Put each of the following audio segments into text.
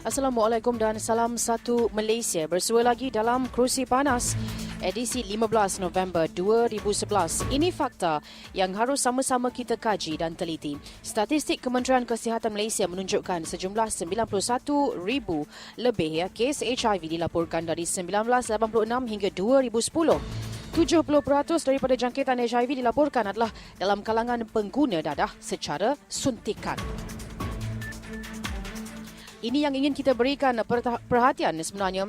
Assalamualaikum dan salam satu Malaysia. Bersua lagi dalam Kerusi Panas edisi 15 November 2011. Ini fakta yang harus sama-sama kita kaji dan teliti. Statistik Kementerian Kesihatan Malaysia menunjukkan sejumlah 91,000 lebih kes HIV dilaporkan dari 1986 hingga 2010. 70% daripada jangkitan HIV dilaporkan adalah dalam kalangan pengguna dadah secara suntikan. Ini yang ingin kita berikan perhatian sebenarnya,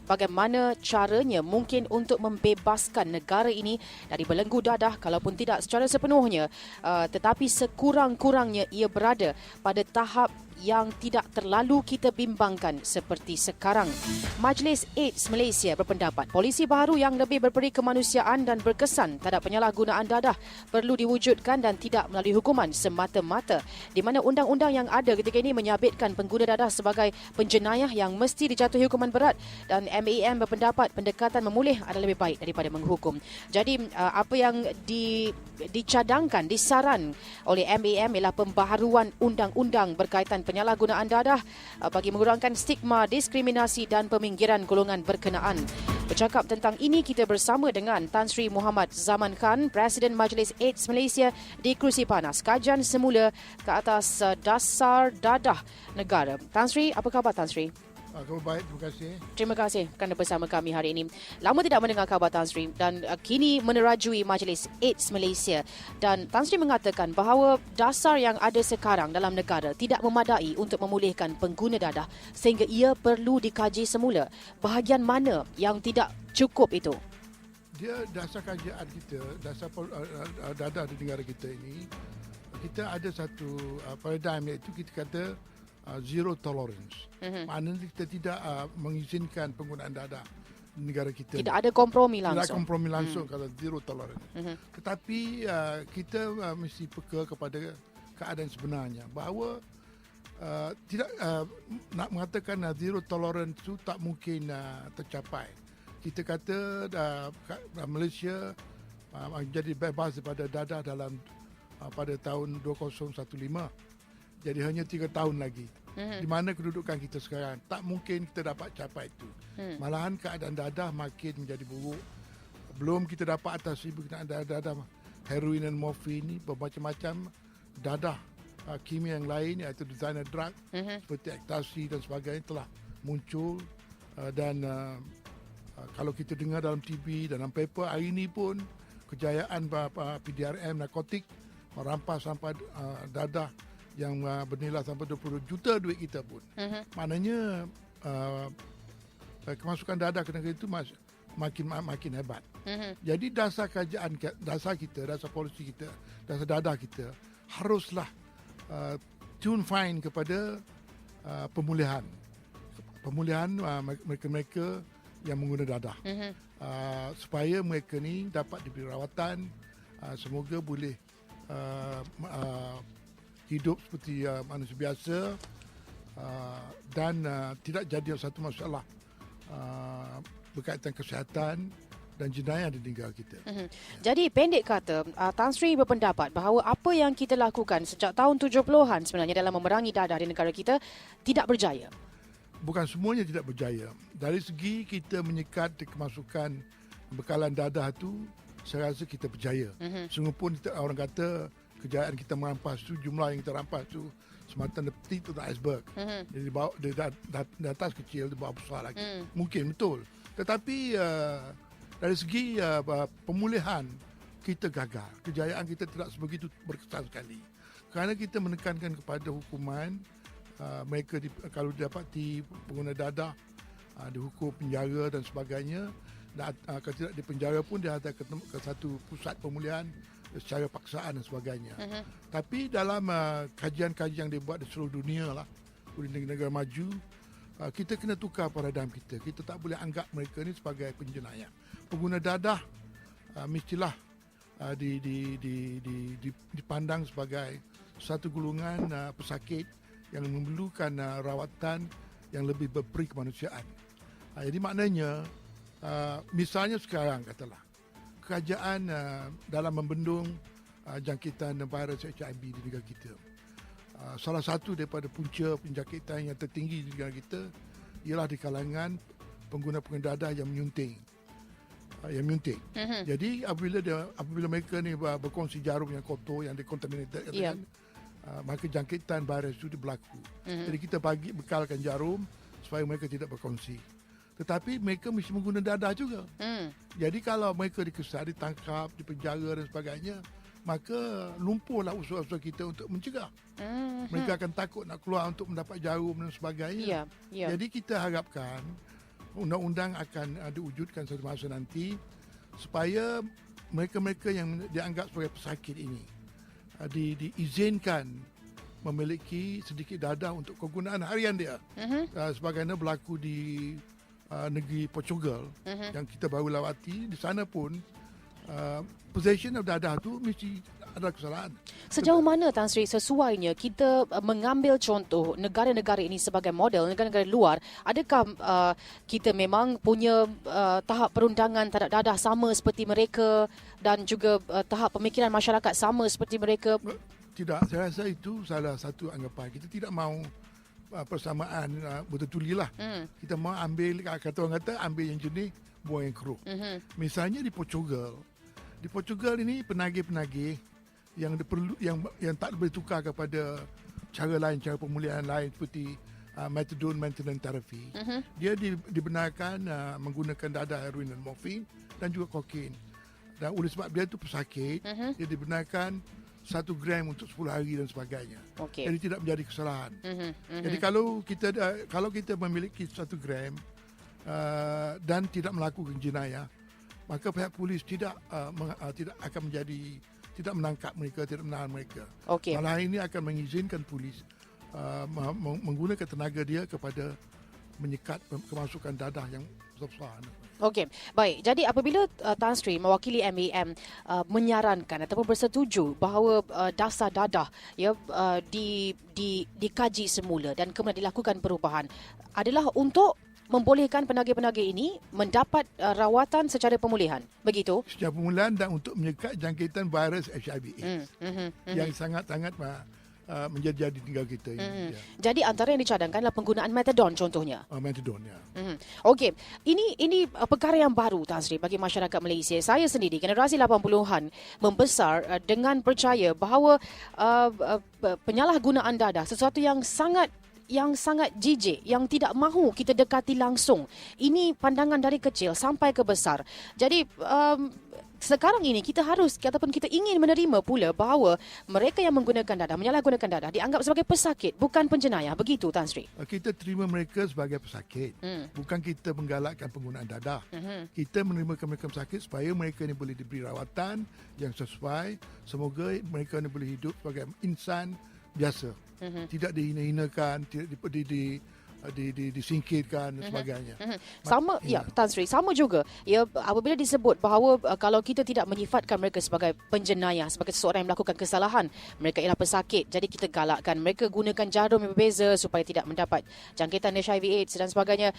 bagaimana caranya mungkin untuk membebaskan negara ini dari belenggu dadah, kalaupun tidak secara sepenuhnya, tetapi sekurang-kurangnya ia berada pada tahap yang tidak terlalu kita bimbangkan seperti sekarang. Majlis AIDS Malaysia berpendapat polisi baru yang lebih berperi kemanusiaan dan berkesan terhadap penyalahgunaan dadah perlu diwujudkan dan tidak melalui hukuman semata-mata, di mana undang-undang yang ada ketika ini menyabitkan pengguna dadah sebagai penjenayah yang mesti dijatuhi hukuman berat, dan MAM berpendapat pendekatan memulih adalah lebih baik daripada menghukum. Jadi apa yang dicadangkan, disaran oleh MAM ialah pembaharuan undang-undang berkaitan penyalahgunaan dadah bagi mengurangkan stigma, diskriminasi dan peminggiran golongan berkenaan. Bercakap tentang ini, kita bersama dengan Tan Sri Muhammad Zaman Khan, Presiden Majlis AIDS Malaysia di Kerusi Panas. Kajian semula ke atas dasar dadah negara. Tan Sri, apa khabar Tan Sri? Khabar baik, terima kasih. Terima kasih kerana bersama kami hari ini. Lama tidak mendengar khabar Tan Sri dan kini menerajui Majlis AIDS Malaysia. Dan Tan Sri mengatakan bahawa dasar yang ada sekarang dalam negara tidak memadai untuk memulihkan pengguna dadah sehingga ia perlu dikaji semula. Bahagian mana yang tidak cukup itu? Dia dasar kajian kita, dasar dadah di negara kita ini, kita ada satu paradigm, iaitu kita kata zero tolerance. Maknanya kita tidak mengizinkan penggunaan dadah di negara kita. Tidak ada kompromi langsung. Tidak ada kompromi langsung kalau zero tolerance. Tetapi kita mesti peka kepada keadaan sebenarnya, bahawa tidak nak mengatakan zero tolerance itu tak mungkin tercapai. Kita kata Malaysia menjadi bebas daripada dadah dalam pada tahun 2015. Jadi hanya 3 tahun lagi. Di mana kedudukan kita sekarang, tak mungkin kita dapat capai itu. Malahan keadaan dadah makin menjadi buruk. Belum kita dapat atasi keadaan dadah heroin dan morfin ini, bermacam-macam dadah kimia yang lain, iaitu designer drug seperti ecstasy dan sebagainya telah muncul. Dan kalau kita dengar dalam TV, dalam paper hari ini pun, kejayaan PDRM narkotik merampas sampai dadah yang bernilai sampai 20 juta duit kita pun. Maknanya kemasukan dadah ke negara itu makin hebat. Jadi dasar kajian, dasar kita, dasar polisi kita, dasar dadah kita haruslah tune fine kepada pemulihan mereka-mereka yang mengguna dadah, supaya mereka ni dapat diberi rawatan, semoga boleh hidup seperti manusia biasa, dan tidak jadi satu masalah berkaitan kesihatan dan jenayah di negara kita. Jadi pendek kata, Tan Sri berpendapat bahawa apa yang kita lakukan sejak tahun 70-an sebenarnya dalam memerangi dadah di negara kita tidak berjaya. Bukan semuanya tidak berjaya. Dari segi kita menyekat kemasukan bekalan dadah itu, saya rasa kita berjaya. Sungguh pun orang kata kejayaan kita merampas tu, jumlah yang kita rampas tu semata tip of the iceberg. Jadi di atas kecil, di bawah besar lagi. Mungkin betul. Tetapi dari segi pemulihan kita gagal. Kejayaan kita tidak sebegitu berkesan sekali. Kerana kita menekankan kepada hukuman, mereka kalau didapati pengguna dadah dihukum penjara dan sebagainya. Dan kalau tidak di penjara pun dia ada ke satu pusat pemulihan secara paksaan dan sebagainya. Tapi dalam kajian-kajian yang dibuat di seluruh dunia lah, di negara maju, kita kena tukar paradigm kita. Kita tak boleh anggap mereka ni sebagai penjenayah. Pengguna dadah mestilah dipandang sebagai satu golongan pesakit yang memerlukan rawatan yang lebih berperi kemanusiaan. Jadi maknanya, misalnya sekarang katalah, kerajaan dalam membendung jangkitan virus HIV di negara kita. Salah satu daripada punca penjangkitan yang tertinggi di negara kita ialah di kalangan pengguna-pengguna dadah yang menyunting. Jadi apabila mereka ni berkongsi jarum yang kotor, yang decontaminated, maka jangkitan virus itu berlaku. Jadi kita bekalkan jarum supaya mereka tidak berkongsi. Tetapi mereka mesti menggunakan dadah juga. Jadi kalau mereka dikesat, ditangkap, dipenjara dan sebagainya, maka lumpuhlah usaha-usaha kita untuk mencegah. Mereka akan takut nak keluar untuk mendapat jarum dan sebagainya. Jadi kita harapkan undang-undang akan diwujudkan satu masa nanti supaya mereka-mereka yang dianggap sebagai pesakit ini diizinkan memiliki sedikit dadah untuk kegunaan harian dia. Sebagaimana berlaku di negeri Portugal yang kita baru lawati. Di sana pun possession of dadah tu mesti ada kesalahan. Sejauh mana Tan Sri sesuainya kita mengambil contoh negara-negara ini sebagai model, negara-negara luar, adakah kita memang punya tahap perundangan terhadap dadah sama seperti mereka dan juga tahap pemikiran masyarakat sama seperti mereka? Tidak, saya rasa itu salah satu anggapan. Kita tidak mahu persamaan betul-betul lah. Kita mahu ambil, kata orang kata, ambil yang jenis, buang yang keruh. Misalnya di Portugal ini penagih-penagih yang tak boleh tukar kepada cara lain, cara pemulihan lain seperti methadone maintenance therapy. Dia dibenarkan menggunakan dadah, heroin dan morfin dan juga kokain. Dan oleh sebab dia tu pesakit, dia dibenarkan 1 gram untuk 10 hari dan sebagainya. Jadi tidak menjadi kesalahan. Jadi kalau kita memiliki 1 gram dan tidak melakukan jenayah, maka pihak polis tidak menangkap mereka, tidak menahan mereka. Malah ini akan mengizinkan polis menggunakan tenaga dia kepada menyekat kemasukan dadah yang besar. Okey, baik. Jadi apabila Tan Sri mewakili MAM menyarankan ataupun bersetuju bahawa dasar dadah dikaji semula dan kemudian dilakukan perubahan adalah untuk membolehkan penagih-penagih ini mendapat rawatan secara pemulihan. Begitu? Secara pemulihan dan untuk menyekat jangkitan virus HIV/AIDS yang sangat-sangat menjadi di negara kita ini. Jadi antara yang dicadangkan adalah penggunaan metadon contohnya. Metadon, ya. Okey, ini perkara yang baru Tan Sri bagi masyarakat Malaysia. Saya sendiri generasi 80-an membesar dengan percaya bahawa penyalahgunaan dadah sesuatu yang sangat jijik, yang tidak mahu kita dekati langsung. Ini pandangan dari kecil sampai ke besar. Jadi sekarang ini kita harus ataupun kita ingin menerima pula bahawa mereka yang menggunakan dadah, menyalahgunakan dadah dianggap sebagai pesakit, bukan penjenayah. Begitu Tan Sri? Kita terima mereka sebagai pesakit. Bukan kita menggalakkan penggunaan dadah. Kita menerima mereka pesakit supaya mereka ini boleh diberi rawatan yang sesuai. Semoga mereka ini boleh hidup sebagai insan biasa. Tidak dihina-hinakan, tidak disingkirkan dan sebagainya. Sama, Tan Sri, sama juga. Apabila disebut bahawa kalau kita tidak menyifatkan mereka sebagai penjenayah, sebagai seseorang yang melakukan kesalahan, mereka ialah pesakit. Jadi kita galakkan mereka gunakan jarum yang berbeza supaya tidak mendapat jangkitan HIV/AIDS dan sebagainya.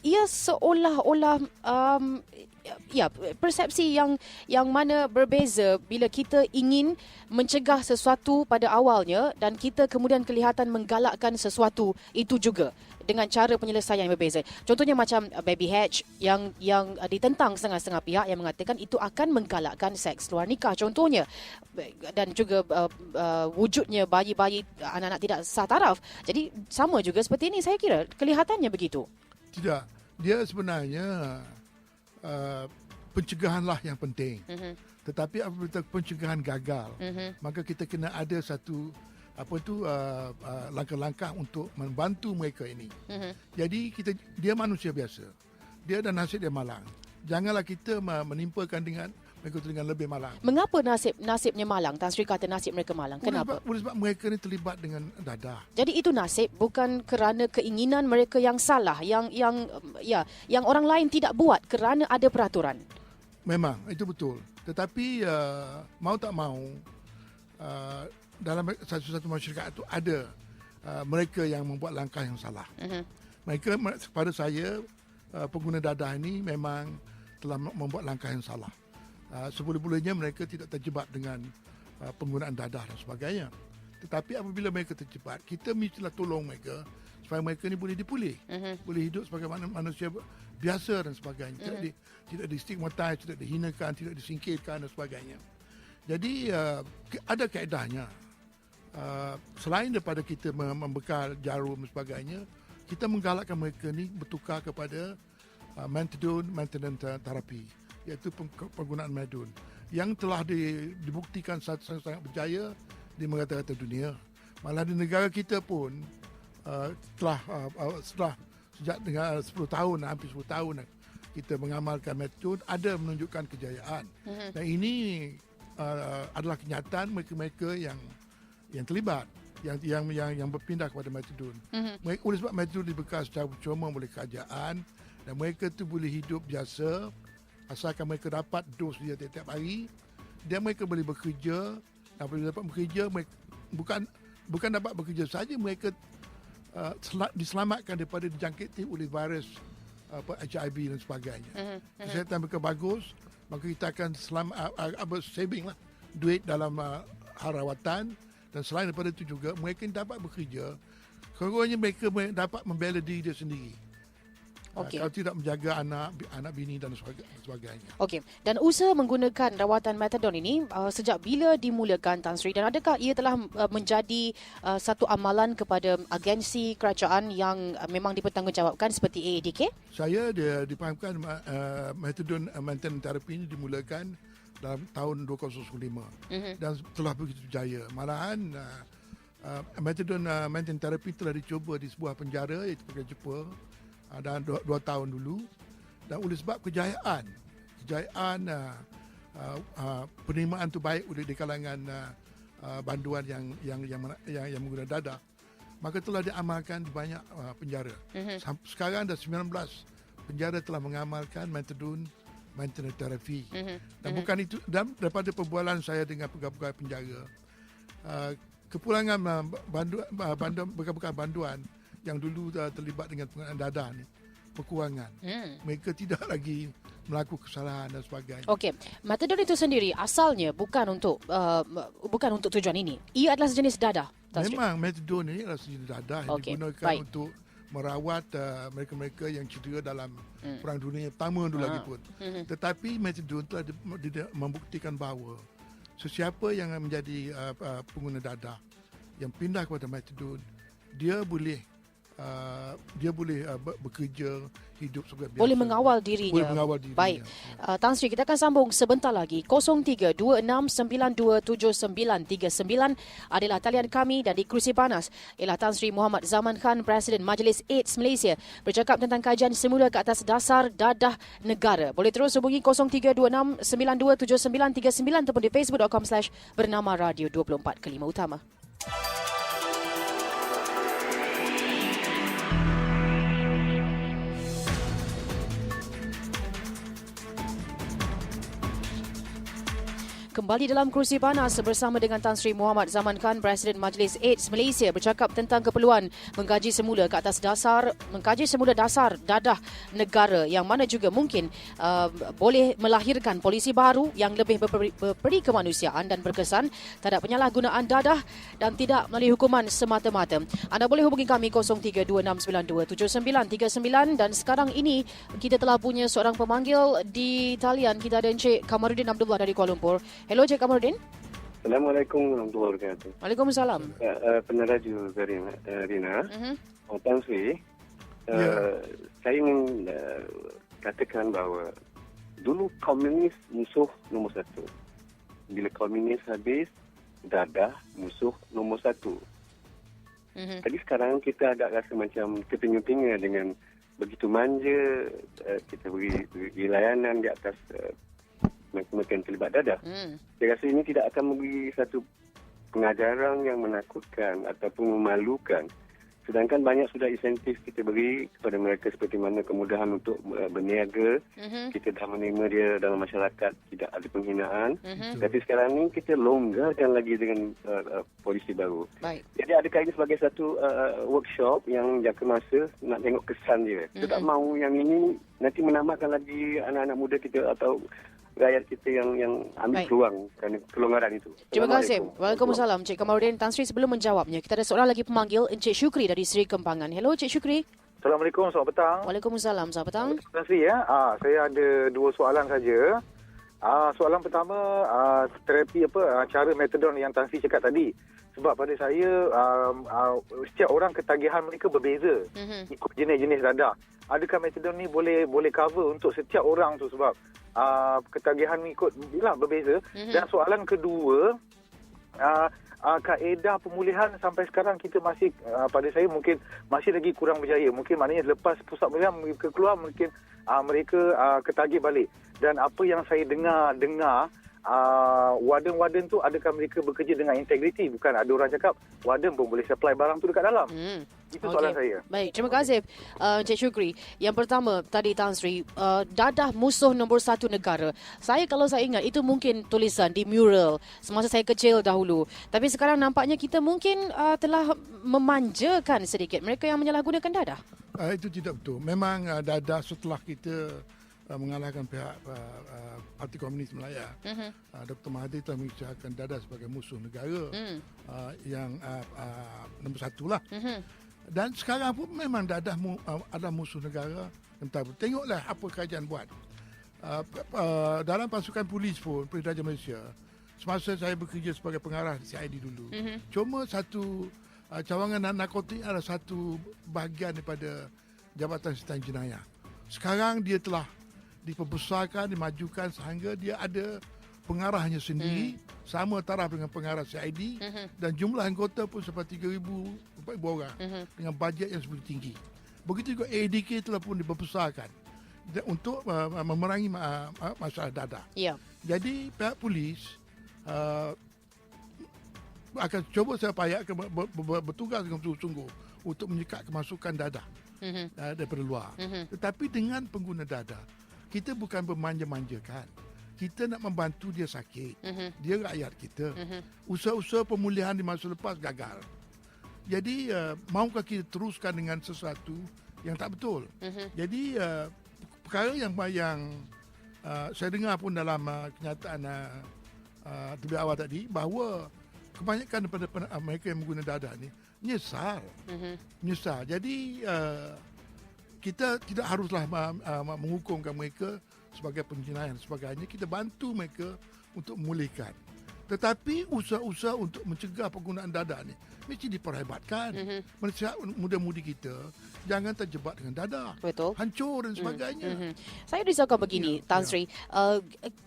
Ia seolah-olah persepsi yang mana berbeza bila kita ingin mencegah sesuatu pada awalnya dan kita kemudian kelihatan menggalakkan sesuatu itu juga dengan cara penyelesaian yang berbeza. Contohnya macam baby hatch yang ditentang setengah-setengah pihak yang mengatakan itu akan menggalakkan seks luar nikah contohnya, dan juga wujudnya bayi-bayi anak-anak tidak sah taraf. Jadi sama juga seperti ini, saya kira kelihatannya begitu. Tidak, dia sebenarnya pencegahanlah yang penting. Tetapi apabila pencegahan gagal, maka kita kena ada satu langkah-langkah untuk membantu mereka ini. Jadi dia manusia biasa. Dia ada nasib dia malang. Janganlah kita menimpakan mereka dengan lebih malang. Mengapa nasibnya malang? Tan Sri kata nasib mereka malang. Kenapa? Sebab mereka ni terlibat dengan dadah. Jadi itu nasib, bukan kerana keinginan mereka yang salah, yang orang lain tidak buat kerana ada peraturan. Memang itu betul. Tetapi mau tak mau dalam satu masyarakat itu ada mereka yang membuat langkah yang salah. Mereka, kepada saya, pengguna dadah ini memang telah membuat langkah yang salah. Sebelum-belumnya mereka tidak terjebak dengan penggunaan dadah dan sebagainya. Tetapi apabila mereka tercepat, kita mestilah tolong mereka supaya mereka ni boleh dipulih. Boleh hidup sebagai manusia biasa dan sebagainya. Tidak distigmatize, tidak dihinakan, tidak disingkirkan dan sebagainya. Jadi ada kaedahnya. Selain daripada kita membekal jarum dan sebagainya, kita menggalakkan mereka ni bertukar kepada methadone maintenance terapi, iaitu penggunaan methadone yang telah dibuktikan sangat berjaya di merata-rata dunia. Malah di negara kita pun setelah sejak 10 tahun, hampir 10 tahun kita mengamalkan methadone, ada menunjukkan kejayaan. Dan ini adalah kenyataan mereka-mereka yang terlibat, yang berpindah kepada methadone. Oleh sebab methadone dibekal secara percuma oleh kerajaan, dan mereka tu boleh hidup biasa asalkan mereka dapat dos dia tiap-tiap hari, dan mereka boleh bekerja. Apabila dapat bekerja, mereka bukan dapat bekerja saja, mereka diselamatkan daripada dijangkiti oleh virus HIV dan sebagainya. Kesihatan mereka bagus, maka kita akan saving lah duit dalam rawatan. Dan selain daripada itu juga, mereka dapat bekerja. Kurang-kurangnya mereka dapat membela diri dia sendiri. Kalau tidak menjaga anak bini dan sebagainya. Okey. Dan usaha menggunakan rawatan metadon ini sejak bila dimulakan, Tan Sri? Dan adakah ia telah menjadi satu amalan kepada agensi kerajaan yang memang dipertanggungjawabkan seperti AADK? Saya dipahamkan metadon maintenance therapy ini dimulakan dalam tahun 2005 dan telah begitu berjaya. Malahan metadone maintenance therapy telah dicuba di sebuah penjara iaitu penjara Jepun dalam 2 tahun dulu, dan oleh sebab kejayaan penerimaan itu baik di kalangan banduan yang menggunakan dadah, maka telah diamalkan di banyak penjara. Sekarang dah 19 penjara telah mengamalkan metadone maintenance therapy. Dan bukan itu, dan daripada perbualan saya dengan pegawai-pegawai penjara, kepulangan bekas-bekas banduan yang dulu terlibat dengan penggunaan dadah ni berkurangan. Mereka tidak lagi melakukan kesalahan dan sebagainya. Okey, metadon itu sendiri asalnya bukan untuk tujuan ini. Ia adalah sejenis dadah. Memang metadon ini adalah sejenis dadah yang digunakan untuk merawat mereka-mereka yang cedera dalam Perang Dunia Pertama dulu lagi pun. Tetapi metadon telah membuktikan bahawa sesiapa yang menjadi pengguna dadah yang pindah kepada metadon, dia boleh bekerja, hidup seperti biasa. Boleh mengawal dirinya. Baik. Tan Sri, kita akan sambung sebentar lagi. 0326927939 adalah talian kami, dan di kerusi panas ialah Tan Sri Muhammad Zaman Khan, Presiden Majlis AIDS Malaysia, bercakap tentang kajian semula ke atas dasar dadah negara. Boleh terus hubungi 0326927939 ataupun di facebook.com/bernama Radio 24 Kelima Utama. Kembali dalam kerusi panas bersama dengan Tan Sri Muhammad Zaman Khan, Presiden Majlis AIDS Malaysia, bercakap tentang keperluan mengkaji semula dasar dadah negara, yang mana juga mungkin boleh melahirkan polisi baru yang lebih berperi kemanusiaan dan berkesan terhadap penyalahgunaan dadah dan tidak melalui hukuman semata-mata. Anda boleh hubungi kami 0326927939, dan sekarang ini kita telah punya seorang pemanggil di talian. Kita ada Encik Kamarudin Abdullah dari Kuala Lumpur. Hello, Cik Kamarudin. Assalamualaikum warahmatullahi wabarakatuh. Waalaikumsalam. Peneraju Rina, Tan Sri, saya ingin katakan bahawa dulu komunis musuh nombor satu. Bila komunis habis, dadah musuh nombor satu. Jadi sekarang kita agak rasa macam tertengah-tengah dengan begitu manja, kita beri layanan di atas mereka yang terlibat dadah. Saya rasa ini tidak akan memberi satu pengajaran yang menakutkan ataupun memalukan. Sedangkan banyak sudah insentif kita beri kepada mereka, seperti mana kemudahan untuk berniaga. Kita dah menerima dia dalam masyarakat, tidak ada penghinaan. Tapi sekarang ni kita longgarkan lagi dengan polisi baru. Baik. Jadi adakah ini sebagai satu workshop yang jangka masa nak tengok kesan dia. Kita tak mahu yang ini nanti menamatkan lagi anak-anak muda kita atau rakyat kita yang ambil Baik. peluang kerana kelonggaran itu. Terima kasih. Assalamualaikum. Waalaikumsalam Encik Kamarudin. Tan Sri, sebelum menjawabnya, kita ada seorang lagi pemanggil, Encik Syukri dari Seri Kembangan. Hello Encik Syukri. Assalamualaikum, selamat petang. Waalaikumsalam, selamat petang. Terima kasih ya. Saya ada 2 soalan saja. Soalan pertama, terapi cara metadon yang Tan Sri cakap tadi. Sebab pada saya, setiap orang ketagihan mereka berbeza. Ikut jenis-jenis dadah. Adakah metadon ni boleh cover untuk setiap orang tu sebab ketagihan ikut berbeza. Dan soalan kedua, kaedah pemulihan sampai sekarang kita masih pada saya mungkin masih lagi kurang berjaya. Mungkin maknanya lepas pusat pemulihan mereka keluar mungkin mereka ketagih balik. Dan apa yang saya dengar warden-warden tu adakah mereka bekerja dengan integriti? Bukan ada orang cakap warden pun boleh supply barang tu dekat dalam. Itu soalan saya. Baik, terima kasih Encik Syukri. Yang pertama tadi Tan Sri, dadah musuh nombor 1 negara. Kalau saya ingat itu mungkin tulisan di mural semasa saya kecil dahulu. Tapi sekarang nampaknya kita mungkin telah memanjakan sedikit mereka yang menyalahgunakan dadah. Itu tidak betul. Memang dadah setelah kita mengalahkan pihak Parti Komunis Melaya, Dr. Mahathir telah mengisyaratkan dadah sebagai musuh negara yang nombor 1 lah. Dan sekarang pun memang dadah ada musuh negara. Entah, tengoklah apa kerajaan buat. Dalam pasukan polis pun, Polis Raja Malaysia, semasa saya bekerja sebagai pengarah CID dulu, cuma satu cawangan narkotik adalah satu bahagian daripada Jabatan Siasatan Jenayah. Sekarang dia telah diperbesarkan, dimajukan sehingga dia ada pengarahnya sendiri, sama taraf dengan pengarah CID, dan jumlah anggota pun sampai 3,000 orang dengan bajet yang sebegitu tinggi. Begitu juga ADK telah pun diperbesarkan untuk memerangi masalah dadah. Ya. Jadi pihak polis akan cuba saya payah bertugas dengan sungguh-sungguh untuk menyekat kemasukan dadah daripada luar. Tetapi dengan pengguna dadah, kita bukan bermanja-manjakan. Kita nak membantu dia sakit. Dia rakyat kita. Usaha-usaha pemulihan di masa lepas gagal. Jadi, maukah kita teruskan dengan sesuatu yang tak betul? Jadi, perkara yang saya dengar pun dalam kenyataan lebih awal tadi, bahawa kebanyakan daripada mereka yang menggunakan dadah ni menyesal. Jadi, kita tidak haruslah menghukumkan mereka sebagai penjenayah dan sebagainya. Kita bantu mereka untuk memulihkan. Tetapi usaha-usaha untuk mencegah penggunaan dadah ni mesti diperhebatkan. Manusia muda-mudi kita jangan terjebak dengan dadah. Betul. Hancur dan sebagainya. Saya risaukan begini, Tan Sri.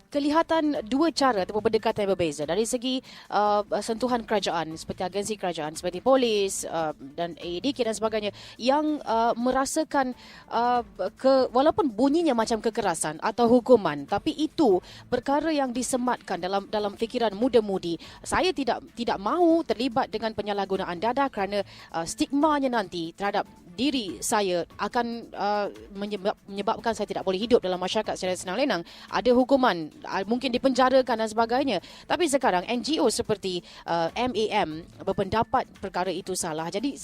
Kelihatan 2 cara ataupun pendekatan yang berbeza. Dari segi sentuhan kerajaan, seperti agensi kerajaan, seperti polis dan ADK dan sebagainya, yang merasakan walaupun bunyinya macam kekerasan atau hukuman, tapi itu perkara yang disematkan dalam fikiran muda-mudi. Saya tidak mahu terlibat dengan penyalahgunaan dadah kerana stigmanya nanti terhadap diri saya akan menyebabkan saya tidak boleh hidup dalam masyarakat secara senang lenang. Ada hukuman, mungkin dipenjarakan dan sebagainya. Tapi sekarang NGO seperti MAM berpendapat perkara itu salah. Jadi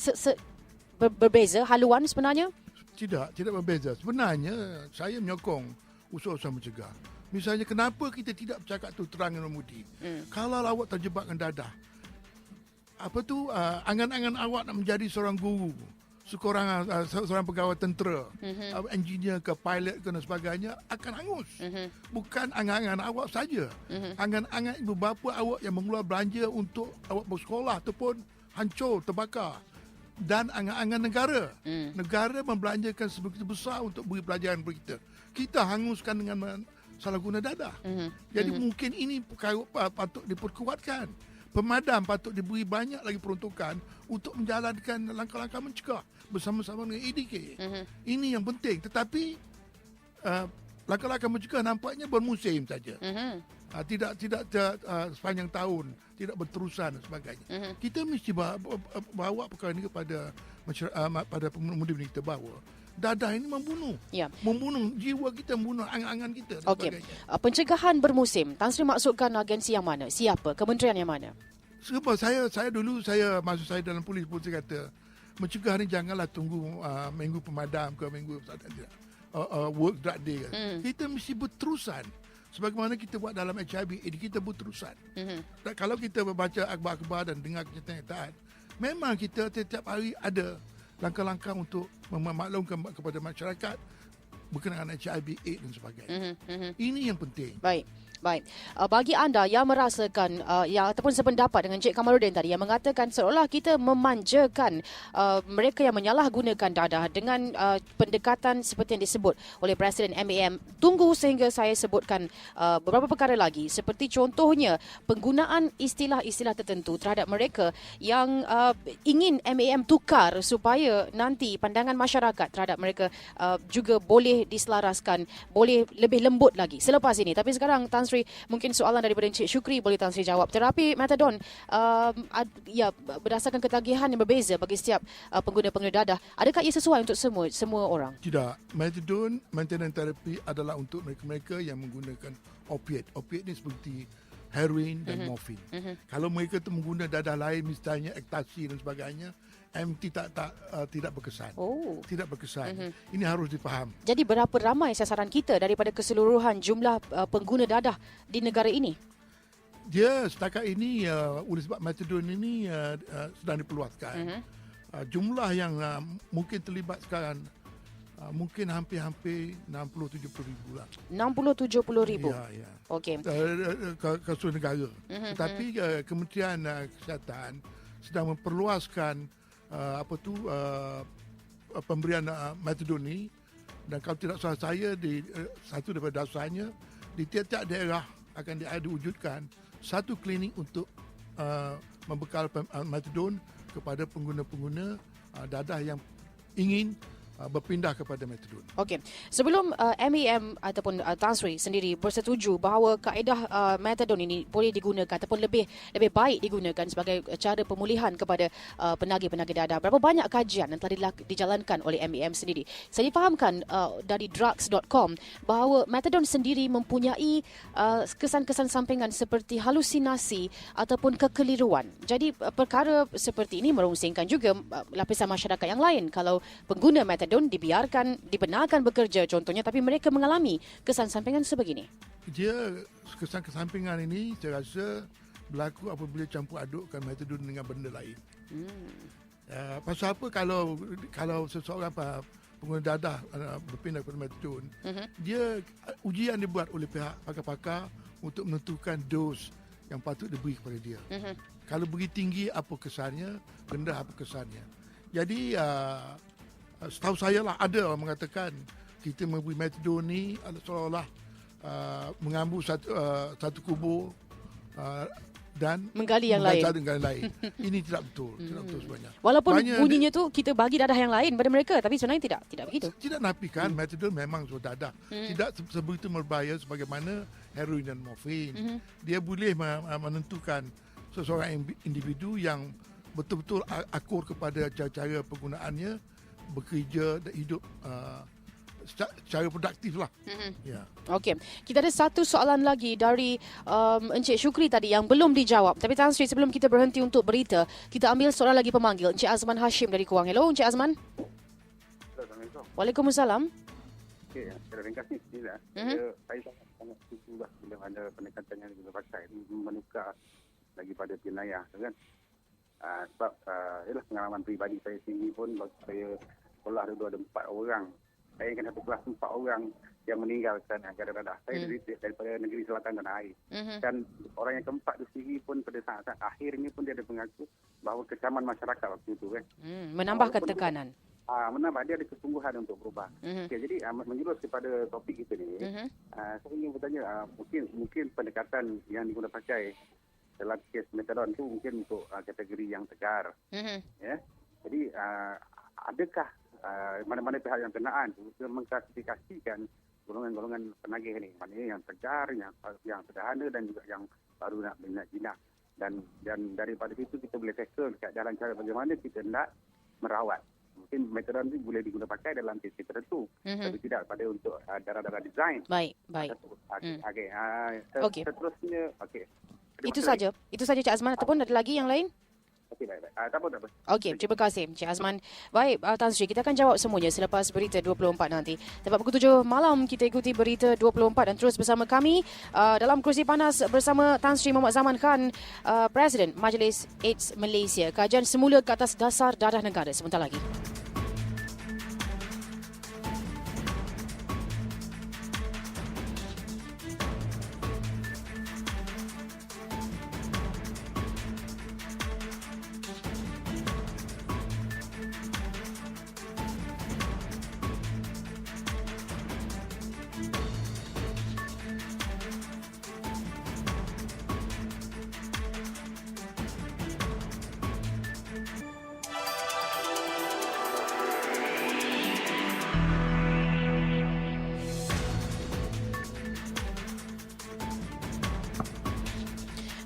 berbeza haluan sebenarnya? Tidak berbeza. Sebenarnya saya menyokong usaha-usaha mencegah. Misalnya, kenapa kita tidak bercakap tu terang dan mudi? Kalau awak terjebak dengan dadah, angan-angan awak nak menjadi seorang guru, seorang pegawai tentera, engineer ke pilot ke dan sebagainya akan hangus. Bukan angan-angan awak saja. Angan-angan ibu bapa awak yang mengeluar belanja untuk awak bersekolah tu pun hancur, terbakar. Dan angan-angan negara. Negara membelanjakan sebegitu besar untuk beri pelajaran kepada kita. Kita hanguskan dengan salah guna dadah. Jadi mungkin ini perkara patut diperkuatkan. Pemadam patut diberi banyak lagi peruntukan untuk menjalankan langkah-langkah mencegah bersama-sama dengan ADK. Ini yang penting. Tetapi langkah-langkah mencegah nampaknya bermusim saja. Tidak sepanjang tahun, tidak berterusan dan sebagainya. Kita mesti bawa perkara ini kepada pada pemuda-pemudi kita bahawa dadah ini membunuh. Ya. Membunuh jiwa kita, membunuh angan-angan kita dan sebagainya. Pencegahan bermusim. Tan Sri maksudkan agensi yang mana? Siapa? Kementerian yang mana? Sebab saya dulu masa saya dalam polis pun saya kata mencegah ni janganlah tunggu minggu pemadam ke minggu work drug day. Kita mesti berterusan. Sebagaimana kita buat dalam HIV, ini kita berterusan. Dan kalau kita membaca akhbar-akhbar dan dengar kenyataan, memang kita setiap hari ada langkah-langkah untuk memaklumkan kepada masyarakat berkenaan HIV, AIDS dan sebagainya. Ini yang penting. Baik. Bagi anda yang merasakan yang ataupun sependapat dengan Encik Kamaluddin tadi yang mengatakan seolah kita memanjakan mereka yang menyalahgunakan dadah dengan pendekatan seperti yang disebut oleh Presiden MAM, tunggu sehingga saya sebutkan beberapa perkara lagi, seperti contohnya penggunaan istilah-istilah tertentu terhadap mereka yang ingin MAM tukar supaya nanti pandangan masyarakat terhadap mereka juga boleh diselaraskan, boleh lebih lembut lagi selepas ini. Tapi sekarang Tan Sri, mungkin soalan daripada Encik Syukri boleh Tan Sri jawab. Terapi metadon berdasarkan ketagihan yang berbeza bagi setiap pengguna-pengguna dadah. Adakah ia sesuai untuk semua orang? Tidak. Metadon maintenance therapy adalah untuk mereka-mereka yang menggunakan opiat. Opiat ni seperti heroin dan morfin. Kalau mereka tu mengguna dadah lain, misalnya ektasi dan sebagainya, MT tidak berkesan. Tidak berkesan. Ini harus dipaham. Jadi berapa ramai sasaran kita daripada keseluruhan jumlah pengguna dadah di negara ini? Dia setakat ini oleh sebab metadon ini sedang diperluaskan. Jumlah yang mungkin terlibat sekarang mungkin hampir 60-70 ribu lah. 60-70 ribu? Ya. Okey. Ke seluruh negara. Tetapi Kementerian Kesihatan sedang memperluaskan pemberian metadon ni, dan kalau tidak salah saya satu daripada dasarnya di tiap-tiap daerah akan diwujudkan satu klinik untuk membekal metadon kepada pengguna-pengguna dadah yang ingin berpindah kepada metadon. Okey. Sebelum MAM ataupun Tan Sri sendiri bersetuju bahawa kaedah metadon ini boleh digunakan ataupun lebih baik digunakan sebagai cara pemulihan kepada penagih-penagih dadah, berapa banyak kajian yang telah dijalankan oleh MAM sendiri? Saya difahamkan dari drugs.com bahawa metadon sendiri mempunyai kesan-kesan sampingan seperti halusinasi ataupun kekeliruan. Jadi perkara seperti ini merungsingkan juga lapisan masyarakat yang lain. Kalau pengguna metadon dibenarkan bekerja contohnya, tapi mereka mengalami kesan sampingan sebegini. Dia kesan kesampingan ini saya rasa berlaku apabila campur adukkan metadon dengan benda lain. Pasal apa kalau seseorang pengguna dadah berpindah kepada metadon, dia ujian dibuat oleh pihak pakar-pakar untuk menentukan dos yang patut diberi kepada dia. Kalau beri tinggi apa kesannya, rendah apa kesannya. Jadi setahu saya lah ada orang mengatakan kita memberi metadon ni seolah-olah mengambil satu kubur dan menggali yang lain. Ini tidak betul, tidak betul sebenarnya. Walaupun bunyinya tu kita bagi dadah yang lain pada mereka, tapi sebenarnya tidak begitu. Tidak nafikan metadon memang sudah dadah. Tidak sebegitu berbahaya sebagaimana heroin dan morfin. Dia boleh menentukan seseorang individu yang betul-betul akur kepada cara penggunaannya, bekerja dan hidup secara produktif lah. Ya. Okey. Kita ada satu soalan lagi dari Encik Syukri tadi yang belum dijawab. Tapi Tan Sri, sebelum kita berhenti untuk berita, kita ambil soalan lagi pemanggil. Encik Azman Hashim dari Kuang. Hello, Encik Azman. Assalamualaikum. Waalaikumsalam. Okey, secara ringkas ni saya sangat setuju lah bila ada pendekatan yang kita pakai menukar lagi pada jenayah kan. Sebab ialah pengalaman peribadi saya sendiri pun, waktu saya sekolah dulu ada 4 orang. Saya ingat satu kelas 4 orang yang meninggal kerana dadah. Saya daripada negeri selatan tanah air. Dan orang yang keempat itu sendiri pun pada saat akhirnya pun dia ada mengaku bahawa kecaman masyarakat waktu itu kan. Menambahkan tekanan. Menambah, dia ada kesungguhan untuk berubah. Okay, jadi menjurus kepada topik kita ni, saya ingin bertanya, mungkin pendekatan yang diguna pakai dalam kes metadon itu mungkin untuk kategori yang tegar. Ya. Jadi adakah mana-mana pihak yang kenaan itu mengklasifikasikan golongan-golongan penagih ni, maknanya yang tegar, yang sederhana dan juga yang baru nak jinak. Dan daripada situ kita boleh tackle dekat jalan cara bagaimana kita nak merawat. Mungkin metadon itu boleh diguna pakai dalam kes tertentu, tapi tidak pada untuk darah-darah design. Baik. Okey. Seterusnya, okey. Itu saja Cik Azman, ataupun ada lagi yang lain? Okey, baik. Tak apa. Okey, terima kasih Cik Azman. Baik, Tan Sri, kita akan jawab semuanya selepas berita 24 nanti. Tepat pukul 7 malam kita ikuti berita 24 dan terus bersama kami dalam Kerusi Panas bersama Tan Sri Mohamad Zaman Khan, Presiden Majlis AIDS Malaysia. Kajian semula ke atas dasar dadah negara sebentar lagi.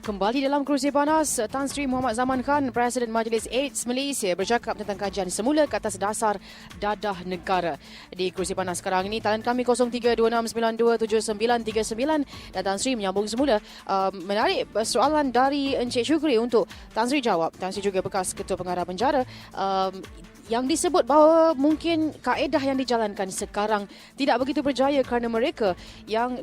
Kembali dalam Kerusi Panas, Tan Sri Mohamad Zaman Khan, Presiden Majlis AIDS Malaysia bercakap tentang kajian semula ke atas dasar dadah negara. Di Kerusi Panas sekarang ini, talian kami 0326927939 dan Tan Sri menyambung semula. Menarik soalan dari Encik Syukri untuk Tan Sri jawab. Tan Sri juga bekas Ketua Pengarah Penjara. Yang disebut bahawa mungkin kaedah yang dijalankan sekarang tidak begitu berjaya kerana mereka yang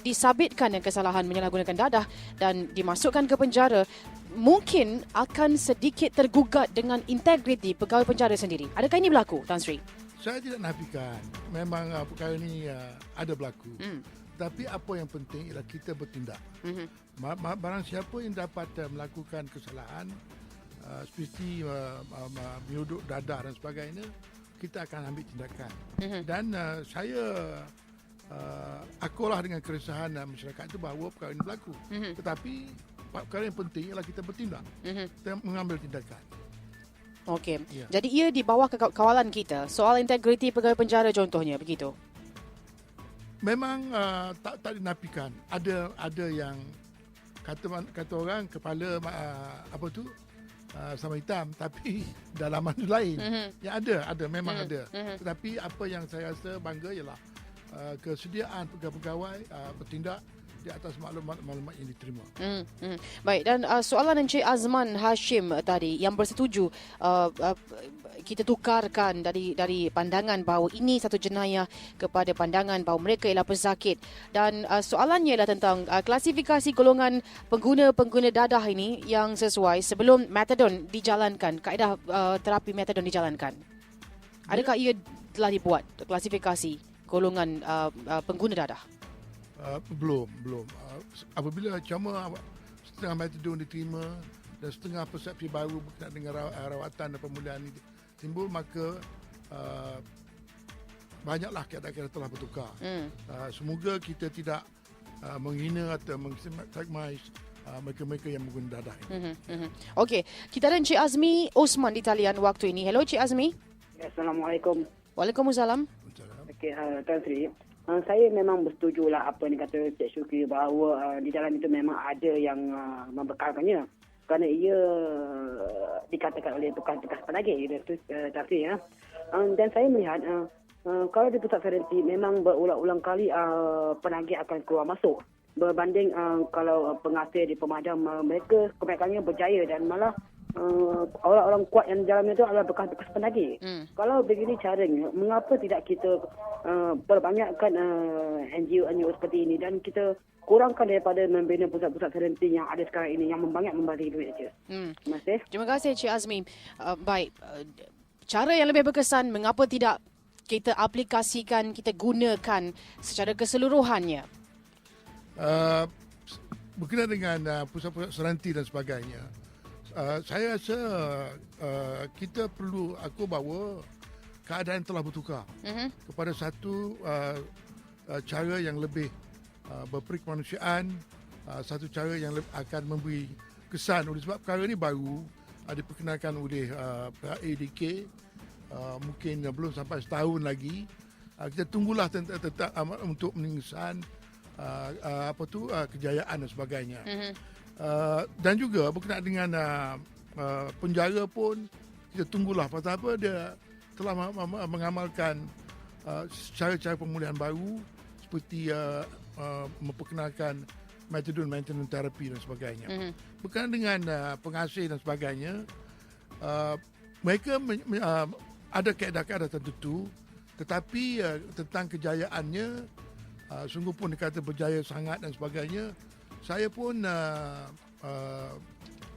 disabitkan yang kesalahan menyalahgunakan dadah dan dimasukkan ke penjara mungkin akan sedikit tergugat dengan integriti pegawai penjara sendiri. Adakah ini berlaku, Tan Sri? Saya tidak nafikan. Memang perkara ini ada berlaku. Tapi apa yang penting ialah kita bertindak. Barang siapa yang dapat melakukan kesalahan seperti menyuduk dadah dan sebagainya, kita akan ambil tindakan. Dan saya akulah dengan keresahan masyarakat itu bahawa perkara ini berlaku. Tetapi perkara yang penting ialah kita bertindak dan mengambil tindakan. Okey. Ya. Jadi ia di bawah kawalan kita. Soal integriti pegawai penjara contohnya, begitu? Memang tak dinafikan. Ada yang kata orang kepala sama hitam, tapi dalaman itu lain. Yang ada memang ada. Tetapi apa yang saya rasa bangga ialah kesediaan pegawai-pegawai bertindak di atas maklumat-maklumat yang diterima. Baik, dan soalan Encik Azman Hashim tadi yang bersetuju kita tukarkan dari pandangan bahawa ini satu jenayah kepada pandangan bahawa mereka ialah pesakit. Dan soalannya ialah tentang klasifikasi golongan pengguna dadah ini yang sesuai sebelum metadon dijalankan, kaedah terapi metadon dijalankan. Adakah ia telah dibuat klasifikasi golongan pengguna dadah? Belum. Apabila cuma setengah metadon diterima dan setengah persepsi baru berkenaan dengan rawatan dan pemulihan ini timbul, maka banyaklah keadaan telah bertukar. Semoga kita tidak menghina atau menstigmatize mereka-mereka yang menggunakan dadah ini. Okey, kita ada Encik Azmi Osman di talian waktu ini. Hello Encik Azmi. Assalamualaikum. Waalaikumsalam. Okey, Tan Sri. Saya memang bersetujulah apa yang dikata Cik Syukri bahawa di dalam itu memang ada yang membekalkannya. Kerana ia dikatakan oleh bekas-bekas penagih. Tan Sri, ya. Dan saya melihat kalau di pusat ferenti memang berulang-ulang kali penagih akan keluar masuk. Berbanding kalau pengasir di pemadam, mereka kebanyakannya berjaya dan malah orang-orang kuat yang dalam itu adalah bekas-bekas penagih. Kalau begini caranya, mengapa tidak kita perbanyakkan NGO seperti ini dan kita kurangkan daripada membina pusat-pusat ferenti yang ada sekarang ini yang membanyak membagi duit saja. Terima kasih. Terima kasih Encik Azmi. Baik, cara yang lebih berkesan mengapa tidak kita aplikasikan, kita gunakan secara keseluruhannya? Berkenaan dengan pusat-pusat seranti dan sebagainya, saya rasa kita perlu bahawa keadaan telah bertukar kepada satu cara yang lebih berperkemanusiaan, satu cara yang akan memberi kesan. Oleh sebab perkara ini baru diperkenalkan oleh ADK, mungkin belum sampai setahun lagi. Kita tunggulah untuk meninggikan kejayaan dan sebagainya. Dan juga berkenaan dengan penjara pun kita tunggulah pasal apa dia telah mengamalkan cara-cara pemulihan baru seperti memperkenalkan metodon maintenance therapy dan sebagainya. Berkenaan dengan pengasih dan sebagainya, mereka ada kaedah-kaedah tertentu, tetapi tentang kejayaannya, sungguh pun dikata berjaya sangat dan sebagainya, saya pun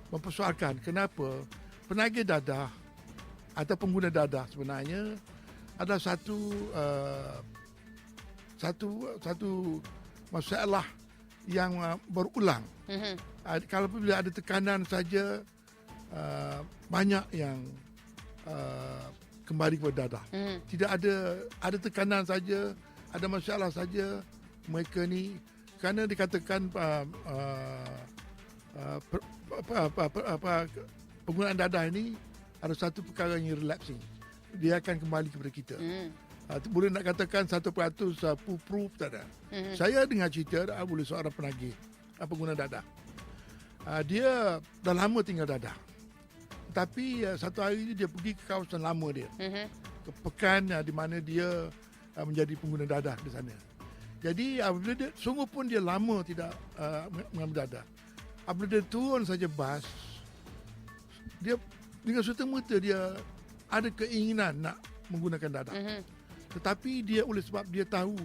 mempersoalkan kenapa penagih dadah atau pengguna dadah sebenarnya adalah satu masalah yang berulang. Kalau bila ada tekanan saja, banyak yang kembali kepada dadah. Tidak ada tekanan saja, ada masalah saja, mereka ni kerana dikatakan penggunaan dadah ini ada satu perkara yang relapsing. Dia akan kembali kepada kita. Boleh nak katakan 100% proof tak ada. Saya dengar cerita boleh seorang penagih pengguna dadah. Dia dah lama tinggal dadah. Tapi satu hari dia pergi ke kawasan lama dia. Ke pekan di mana dia menjadi pengguna dadah di sana. Jadi apabila dia, sungguh pun dia lama tidak mengambil dadah. Apabila dia turun saja bas, dia dengan serta-merta dia ada keinginan nak menggunakan dadah. Tetapi dia oleh sebab dia tahu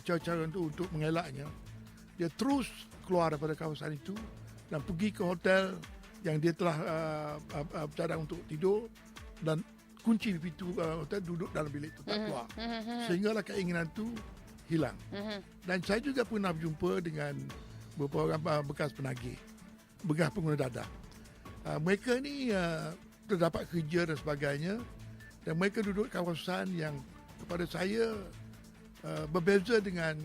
cara-cara untuk mengelaknya, dia terus keluar daripada kawasan itu dan pergi ke hotel yang dia telah cadang untuk tidur dan kunci pintu hotel, duduk dalam bilik itu tak keluar. Sehinggalah keinginan itu hilang. Dan saya juga pernah berjumpa dengan beberapa orang bekas penagih, bekas pengguna dadah. Mereka ni terdapat kerja dan sebagainya, dan mereka duduk kawasan yang kepada saya berbeza dengan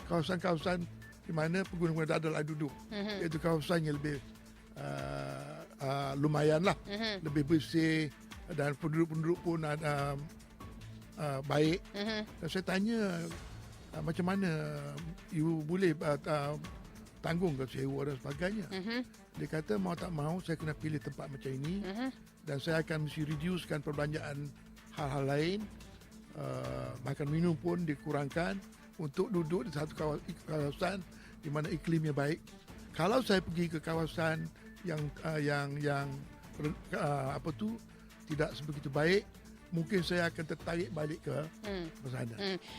kawasan-kawasan di mana pengguna-pengguna dadah lain duduk. Iaitu kawasan yang lebih lumayan lah, lebih bersih dan penduduk-penduduk pun baik. Dan saya tanya, macam mana you boleh tanggung ke sewa dan sebagainya. Dia kata mau tak mau saya kena pilih tempat macam ini, dan saya akan mesti reducekan perbelanjaan hal-hal lain. Makan minum pun dikurangkan untuk duduk di satu kawasan di mana iklimnya baik. Kalau saya pergi ke kawasan yang tidak sebegitu baik, mungkin saya akan tertarik balik ke sana.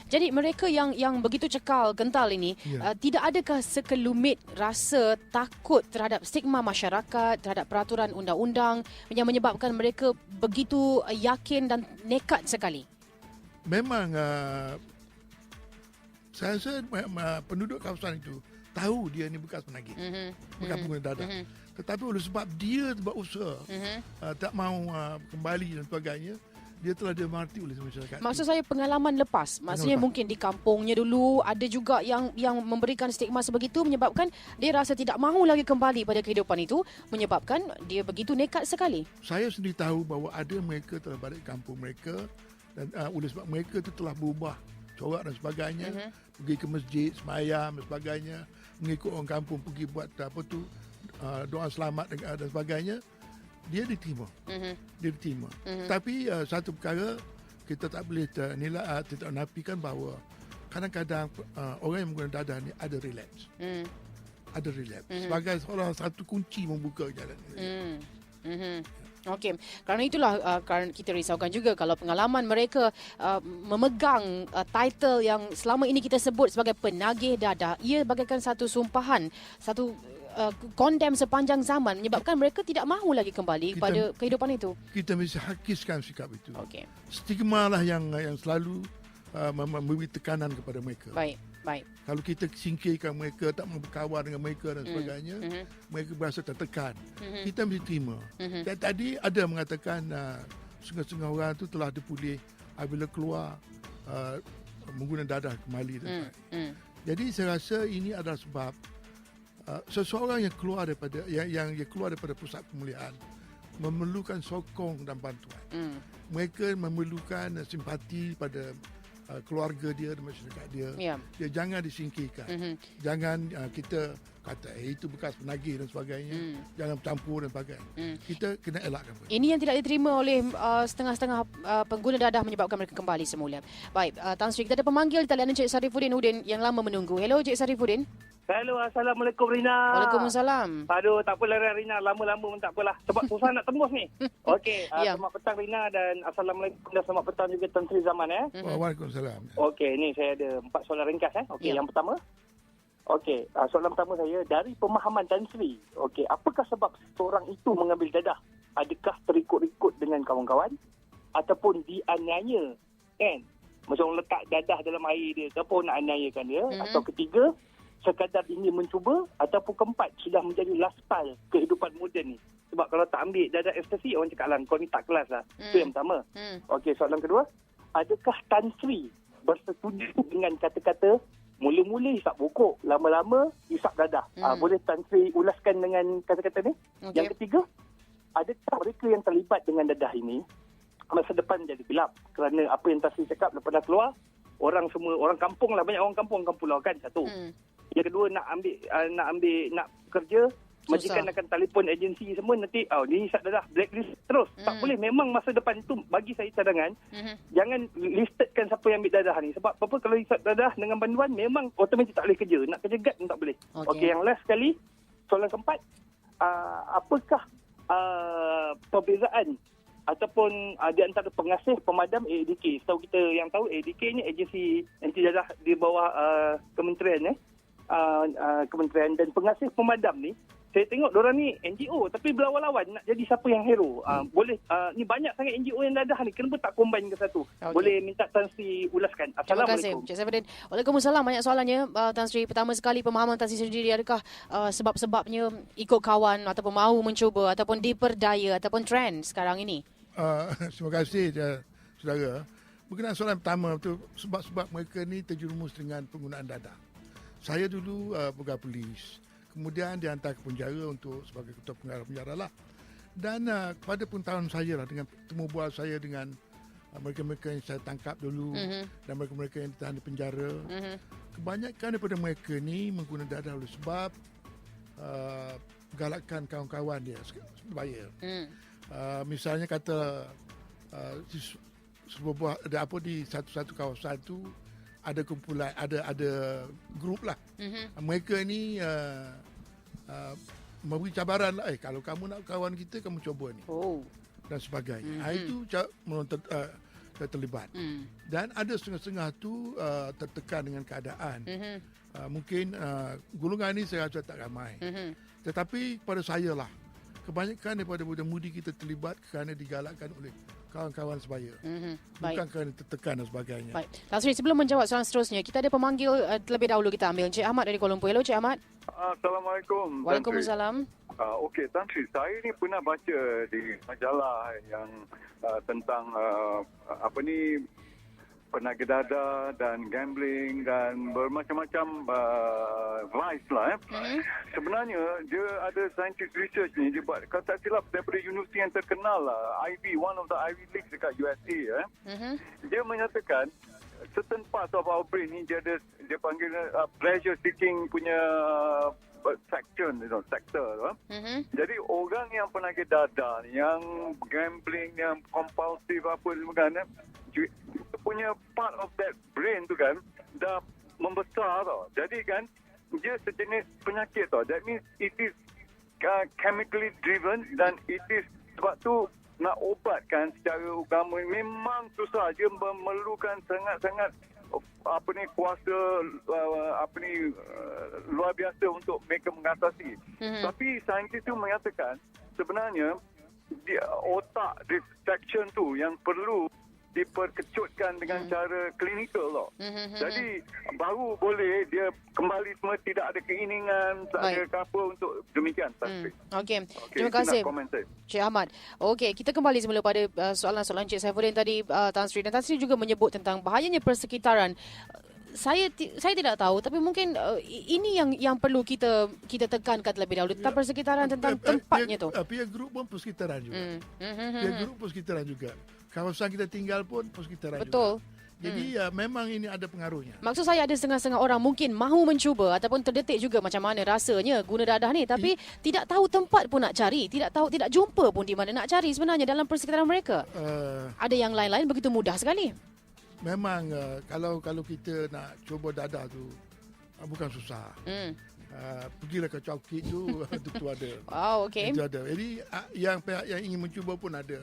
Jadi mereka yang begitu cekal kental ini, tidak adakah sekelumit rasa takut terhadap stigma masyarakat, terhadap peraturan undang-undang yang menyebabkan mereka begitu yakin dan nekat sekali? Memang saya rasa penduduk kawasan itu tahu dia ni bekas penagih, bekas pengguna dadah. Tetapi oleh sebab dia buat usaha, tak mahu kembali dan sebagainya, dia telah diamarti oleh masyarakat. Maksud saya pengalaman lepas. Maksudnya mungkin di kampungnya dulu ada juga yang memberikan stigma sebegitu menyebabkan dia rasa tidak mahu lagi kembali pada kehidupan itu, menyebabkan dia begitu nekat sekali. Saya sendiri tahu bahawa ada mereka telah balik kampung mereka, dan oleh sebab mereka itu telah berubah corak dan sebagainya, pergi ke masjid, sembahyang dan sebagainya, mengikut orang kampung pergi buat doa selamat dan sebagainya. Dia diterima. Dia diterima. Tapi satu perkara kita tak boleh tidak nafikan bahawa kadang-kadang orang yang menggunakan dadah ni ada relapse. Ada relapse. Sebagai salah satu kunci membuka jalan. Okey, kerana itulah kita risaukan juga kalau pengalaman mereka memegang title yang selama ini kita sebut sebagai penagih dadah, ia bagaikan satu sumpahan, satu condemn sepanjang zaman, menyebabkan mereka tidak mahu lagi kembali pada kehidupan itu. Kita mesti hakiskan sikap itu. Okey. Stigma lah yang selalu memberi tekanan kepada mereka. Baik. Kalau kita singkirkan mereka, tak mahu berkawan dengan mereka dan sebagainya, mereka berasa tertekan. Kita mesti terima. Dan tadi ada mengatakan setengah-setengah orang tu telah dipulih apabila keluar menggunakan dadah kembali. Jadi saya rasa ini adalah sebab seseorang yang keluar daripada yang keluar daripada pusat pemulihan memerlukan sokong dan bantuan. Mereka memerlukan simpati pada keluarga dia dan masyarakat dia. Dia jangan disingkirkan. Jangan kita kata itu bekas penagih dan sebagainya. Jangan campur dan sebagainya. Kita kena elakkan. Ini yang tidak diterima oleh setengah-setengah pengguna dadah menyebabkan mereka kembali semula. Baik, Tan Sri, kita ada pemanggil di talian Encik Sarifuddin Udin yang lama menunggu. Hello Encik Sarifuddin. Hello, Assalamualaikum Rina. Waalaikumsalam. Aduh, tak apalah Rina. Lama-lama pun tak apalah. Sebab susah nak tembus ni. Okey, Ya. selamat petang Rina dan Assalamualaikum dan selamat petang juga Tan Sri Zaman. Waalaikumsalam. Okey, ni saya ada 4 soalan ringkas. Okey, Ya. yang pertama. Okey, soalan pertama saya, dari pemahaman Tan Sri. Okey, apakah sebab seorang itu mengambil dadah? Adakah terikut-ikut dengan kawan-kawan? Ataupun dianiaya? Kan? Macam letak dadah dalam air dia. Ataupun nak aniayakan dia. Atau ketiga, sekadar ingin mencuba. Ataupun keempat, sudah menjadi lifestyle kehidupan moden ni. Sebab kalau tak ambil dadah ekstasi, orang cakap lah, kau ni tak kelas lah. Itu yang pertama. Okey, soalan kedua. Adakah Tan Sri bersetuju dengan kata-kata mula-mula hisap bokok, lama-lama hisap dadah? Boleh Tan Sri ulaskan dengan kata-kata ni? Okey. Yang ketiga, adakah mereka yang terlibat dengan dadah ini masa depan jadi gelap? Kerana apa yang Tan Sri cakap lepas dah keluar, orang semua, orang kampung lah, banyak orang kampung pulau kan, satu. Yang kedua, nak kerja, majikan akan telefon agensi semua, nanti ni hisap dadah, blacklist terus. Tak boleh. Memang masa depan tu bagi saya cadangan, jangan listedkan siapa yang ambil dadah ni. Sebab apa, kalau hisap dadah dengan banduan, memang otomatik tak boleh kerja. Nak kerja guard pun tak boleh. Okey, yang last sekali, soalan keempat, apakah perbezaan ataupun di antara pengasih pemadam AADK? Setahu kita yang tahu, AADK ni agensi anti dadah di bawah kementerian kementerian, dan pengasih pemadam ni saya tengok diorang ni NGO tapi berlawan-lawan nak jadi siapa yang hero. Boleh ni banyak sangat NGO yang dadah ni, kenapa tak combine ke satu? Boleh minta Tan Sri ulaskan. Terima kasih, Assalamualaikum. Cik Saifuddin. Waalaikumsalam. Banyak soalannya, Tan Sri. Pertama sekali, pemahaman Tan Sri sendiri, adakah sebab-sebabnya ikut kawan ataupun mahu mencuba ataupun diperdaya ataupun trend sekarang ini? Terima kasih saudara. Berkenaan soalan pertama tu, sebab-sebab mereka ni terjerumus dengan penggunaan dadah. Saya dulu pegawai polis. Kemudian dihantar ke penjara untuk sebagai ketua penjara lah. Dan pada pengetahuan saya lah, dengan temu bual saya dengan mereka-mereka yang saya tangkap dulu dan mereka-mereka yang ditahan di penjara, kebanyakan daripada mereka ni menggunakan dadah oleh sebab galakkan kawan-kawan dia supaya misalnya kata sebuah ada apa di satu kawasan tu, ada kumpulan, ada grup lah. Mereka ni memberi cabaran lah, kalau kamu nak kawan kita, kamu cuba ni. Dan sebagainya. Itu terlibat. Dan ada setengah-setengah tu tertekan dengan keadaan. Mungkin golongan ni saya rasa tak ramai. Tetapi pada saya lah, kebanyakan daripada budak-mudi kita terlibat kerana digalakkan oleh kawan-kawan sebaya. Bukan kerana tertekan dan sebagainya. Baik. Tan Sri, sebelum menjawab soalan seterusnya, kita ada pemanggil terlebih dahulu. Kita ambil Encik Ahmad dari Kuala Lumpur. Hello, Encik Ahmad. Assalamualaikum. Waalaikumsalam. Okey, Tan Sri, saya ni pernah baca di majalah yang tentang penaga dadah dan gambling dan bermacam-macam vice lah. Sebenarnya dia ada scientific research ni, dia buat, kalau tak silap, daripada universiti yang terkenal lah, Ivy, one of the Ivy League dekat USA. Dia menyatakan certain parts of our brain ni dia panggil pleasure seeking punya section, sector. Jadi orang yang penaga dadah, yang gambling, yang compulsive apa semua kan, dia punya part of that brain tu kan dah membesar tau. Jadi kan dia sejenis penyakit tau. That means it is chemically driven dan it is, sebab tu nak ubatkan secara agama memang susah. Dia memerlukan sangat-sangat kuasa luar biasa untuk mereka mengatasi. Tapi saintis tu mengatakan sebenarnya otak distraction tu yang perlu diperkecutkan dengan cara klinikal tau. Jadi baru boleh dia kembali semua, tidak ada keinginan, tak ada apa untuk demikian. Okey. Terima kasih, Cik Ahmad. Okey, kita kembali semula pada soalan-soalan Cik Saifuddin tadi, Tan Sri. Dan Tan Sri juga menyebut tentang bahayanya persekitaran. Saya tidak tahu, tapi mungkin ini yang perlu kita tekankan terlebih dahulu tentang persekitaran, tentang tempatnya tu. Peer group pun persekitaran juga. Peer group persekitaran juga. Kawasan kita tinggal pun persekitaran juga. Betul. Jadi memang ini ada pengaruhnya. Maksud saya, ada setengah-setengah orang mungkin mahu mencuba ataupun terdetik juga macam mana rasanya guna dadah ni, tapi tidak tahu tempat pun nak cari, tidak jumpa pun di mana nak cari sebenarnya dalam persekitaran mereka. Ada yang lain-lain begitu mudah sekali. Memang kalau kita nak cuba dadah tu, bukan susah. Pergilah ke Chowkit tu, tu ada. Wow, okey. Itu ada. Jadi yang pihak yang ingin mencuba pun ada.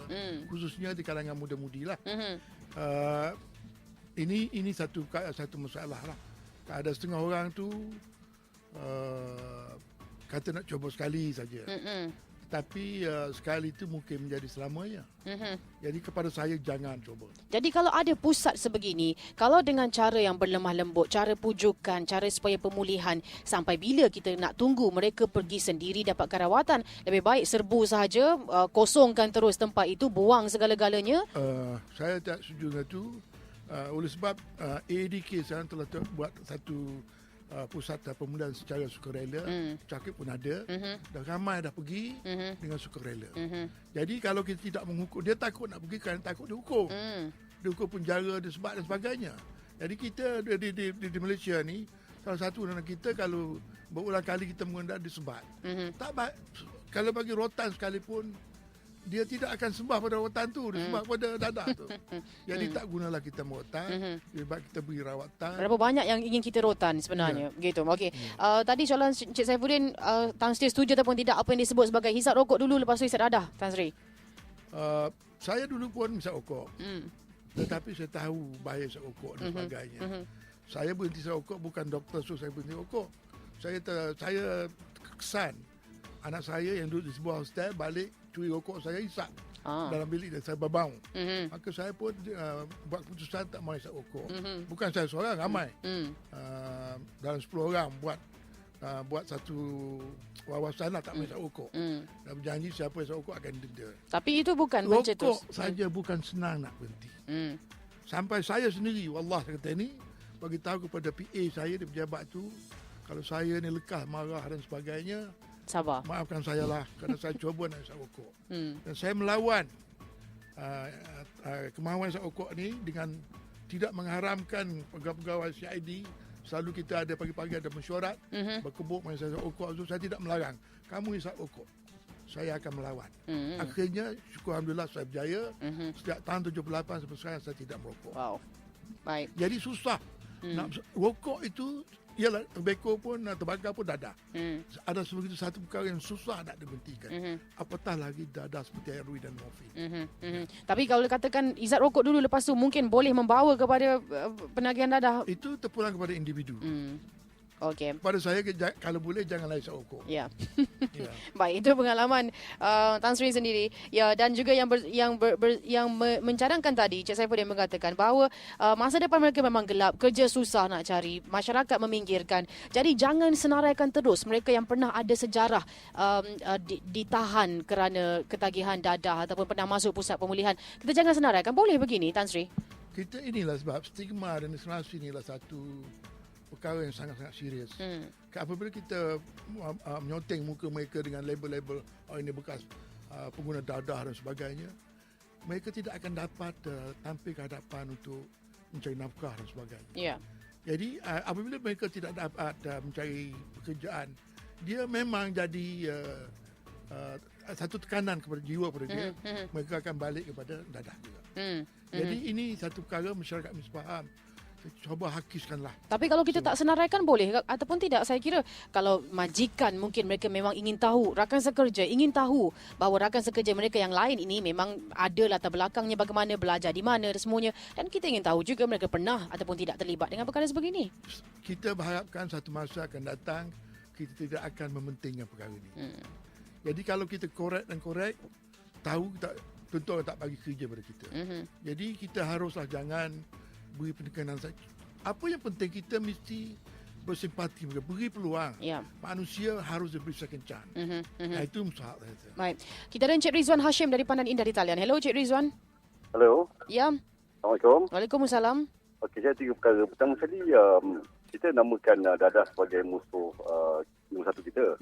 Khususnya di kalangan muda-mudi lah. Ini satu masalah lah. Ada setengah orang tu kata nak cuba sekali saja. Tapi sekali itu mungkin menjadi selamanya. Jadi kepada saya jangan cuba. Jadi kalau ada pusat sebegini, kalau dengan cara yang berlemah lembut, cara pujukan, cara supaya pemulihan, sampai bila kita nak tunggu mereka pergi sendiri dapatkan rawatan? Lebih baik serbu sahaja, kosongkan terus tempat itu, buang segala-galanya. Saya tak setuju dengan itu. Oleh sebab ADK sekarang telah buat satu pusat pemulihan secara sukarela. Cakap pun ada. Dan ramai dah pergi dengan sukarela. Jadi kalau kita tidak menghukum, dia takut nak pergi kerana takut dihukum. Dihukum penjara, disebat dan sebagainya. Jadi kita di Malaysia ni, salah satu negara kita kalau berulang kali kita mengundang disebat. Tak baik. Kalau bagi rotan sekalipun, dia tidak akan sembah pada rotan tu, dia sembah pada dadah tu. Jadi tak gunalah kita merotan, lebih baik kita beri rawatan. Berapa banyak yang ingin kita rotan sebenarnya, gitu. Okey. Tadi soalan Cik Saifuddin, Tan Sri setuju ataupun tidak apa yang disebut sebagai hisap rokok dulu lepas tu hisap dadah, Tan Sri? Saya dulu pun hisap rokok. Tetapi saya tahu bahaya hisap rokok dan sebagainya. Saya berhenti hisap rokok bukan doktor suruh saya berhenti rokok. Saya kesan anak saya yang duduk di sebuah hostel balik curi rokok saya hisap dalam bilik dan saya berbau. Maka saya pun buat keputusan tak mahu hisap rokok. Bukan saya seorang, ramai. Dalam 10 orang buat satu wawasan tak mahu hisap rokok. Dan berjanji siapa hisap rokok akan denda. Tapi itu bukan pencetus. Rokok saja bukan senang nak berhenti. Sampai saya sendiri, wallah saya kata ni, bagi tahu kepada PA saya di pejabat tu, kalau saya ni lekah, marah dan sebagainya, sabar. Maafkan saya lah kerana saya cuba nak hisap rokok. Dan saya melawan kemahuan hisap rokok ni dengan tidak mengharamkan pegawai-pegawai CID. Selalu kita ada pagi-pagi ada mesyuarat, berkebuk main hisap rokok. So, saya tidak melarang. Kamu hisap rokok. Saya akan melawan. Akhirnya, syukur Alhamdulillah saya berjaya. Sejak tahun 78 sampai sekarang saya tidak merokok. Wow. Baik. Jadi susah. Nak rokok itu ialah tobacco pun, tembakau pun dadah. Ada sebegitu satu perkara yang susah nak dibentikan. Apatah lagi dadah seperti heroin dan morfin. Tapi kalau katakan hisap rokok dulu lepas tu mungkin boleh membawa kepada penagihan dadah. Itu terpulang kepada individu. Okey. Pada saya kalau boleh janganlah hisap rokok. Ya. Baik, itu pengalaman Tan Sri sendiri. Ya, dan juga yang mencadangkan tadi Cik Saifuddin mengatakan bahawa masa depan mereka memang gelap, kerja susah nak cari, masyarakat meminggirkan. Jadi jangan senaraikan terus mereka yang pernah ada sejarah ditahan kerana ketagihan dadah ataupun pernah masuk pusat pemulihan. Kita jangan senaraikan. Boleh begini, Tan Sri? Kita inilah sebab stigma dan diskriminasi inilah satu perkara yang sangat-sangat serius. Apabila kita menyoteng muka mereka dengan label-label ini bekas pengguna dadah dan sebagainya, mereka tidak akan dapat tampil ke hadapan untuk mencari nafkah dan sebagainya. Jadi apabila mereka tidak dapat mencari pekerjaan, dia memang jadi satu tekanan kepada jiwa pada dia. Mereka akan balik kepada dadah juga. Jadi ini satu perkara masyarakat mesti faham. Cuba hakiskanlah. Tapi kalau kita tak senaraikan boleh ataupun tidak? Saya kira kalau majikan mungkin mereka memang ingin tahu, rakan sekerja ingin tahu bahawa rakan sekerja mereka yang lain ini memang ada latar belakangnya bagaimana, belajar di mana dan semuanya. Dan kita ingin tahu juga mereka pernah ataupun tidak terlibat dengan perkara sebegini. Kita berharapkan satu masa akan datang kita tidak akan mementingkan perkara ini. Jadi kalau kita korek, tahu tentu orang tak bagi kerja pada kita. Jadi kita haruslah jangan beri penekanan saja. Apa yang penting kita mesti bersimpati, beri peluang. Manusia harus diberi second chance. Itu mustahak saya. Baik. Kita ada Encik Rizwan Hashim dari Pandan Indah di talian. Hello Encik Rizwan. Hello. Ya. Assalamualaikum. Waalaikumsalam. Okey, saya 3 perkara. Pertama sekali, kita namakan dadah sebagai musuh nombor satu kita.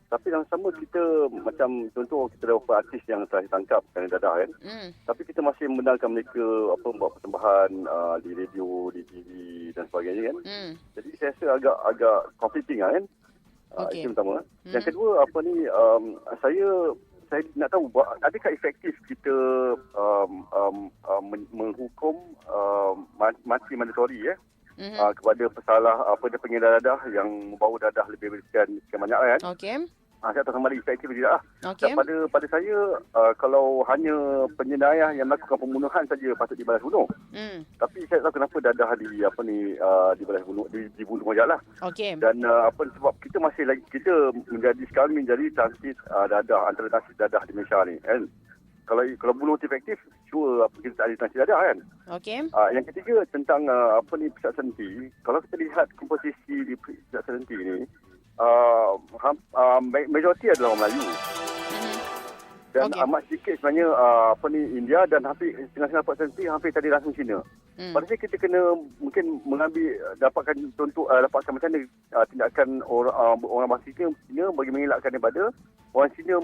Tapi yang sama kita macam contoh kita ada beberapa artis yang telah ditangkap kerana dadah kan. Tapi kita masih membenarkan mereka buat persembahan di radio, di TV dan sebagainya kan. Jadi saya rasa agak conflicting kan. Itu yang pertama. Yang kedua saya nak tahu adakah efektif kita menghukum mati mandatory kepada pesalah pengedar dadah yang membawa dadah lebih sekian banyak kan. Okey. Saya tak sama ada efektif ke tidak. Okey. Dan pada saya kalau hanya penjenayah yang melakukan pembunuhan saja patut dibalas bunuh. Tapi saya tak tahu kenapa dadah dibalas bunuh, dibunuh sajalah. Okey. Dan sebab kita masih lagi sekarang menjadi transit dadah antara transit dadah di Malaysia ni kan. Kalau bunuh efektif, sure kita tak ada transit dadah kan. Okey. Yang ketiga tentang Pisat Senti. Kalau kita lihat komposisi di Pisat Senti ni, majoriti adalah orang Melayu. Dan amat sedikit sebenarnya India dan hampir setengah-setengah persenti hampir tadi langsung Cina. Pada saya kita kena mungkin dapatkan macam mana tindakan orang bangsa Cina bagi mengelakkan daripada orang Cina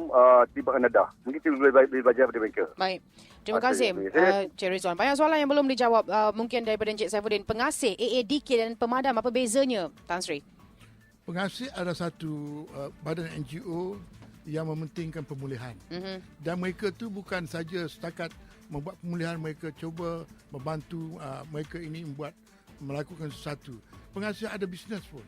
terlibatkan dadah. Mungkin kita boleh belajar daripada mereka. Baik. Terima kasih Cik Rizwan. Banyak soalan yang belum dijawab mungkin daripada Encik Saifuddin. Pengasih AADK dan pemadam, apa bezanya Tan Sri? Pengasih adalah satu badan NGO yang mementingkan pemulihan. Dan mereka tu bukan saja setakat membuat pemulihan, mereka cuba membantu mereka ini melakukan sesuatu. Pengasih ada bisnes pun.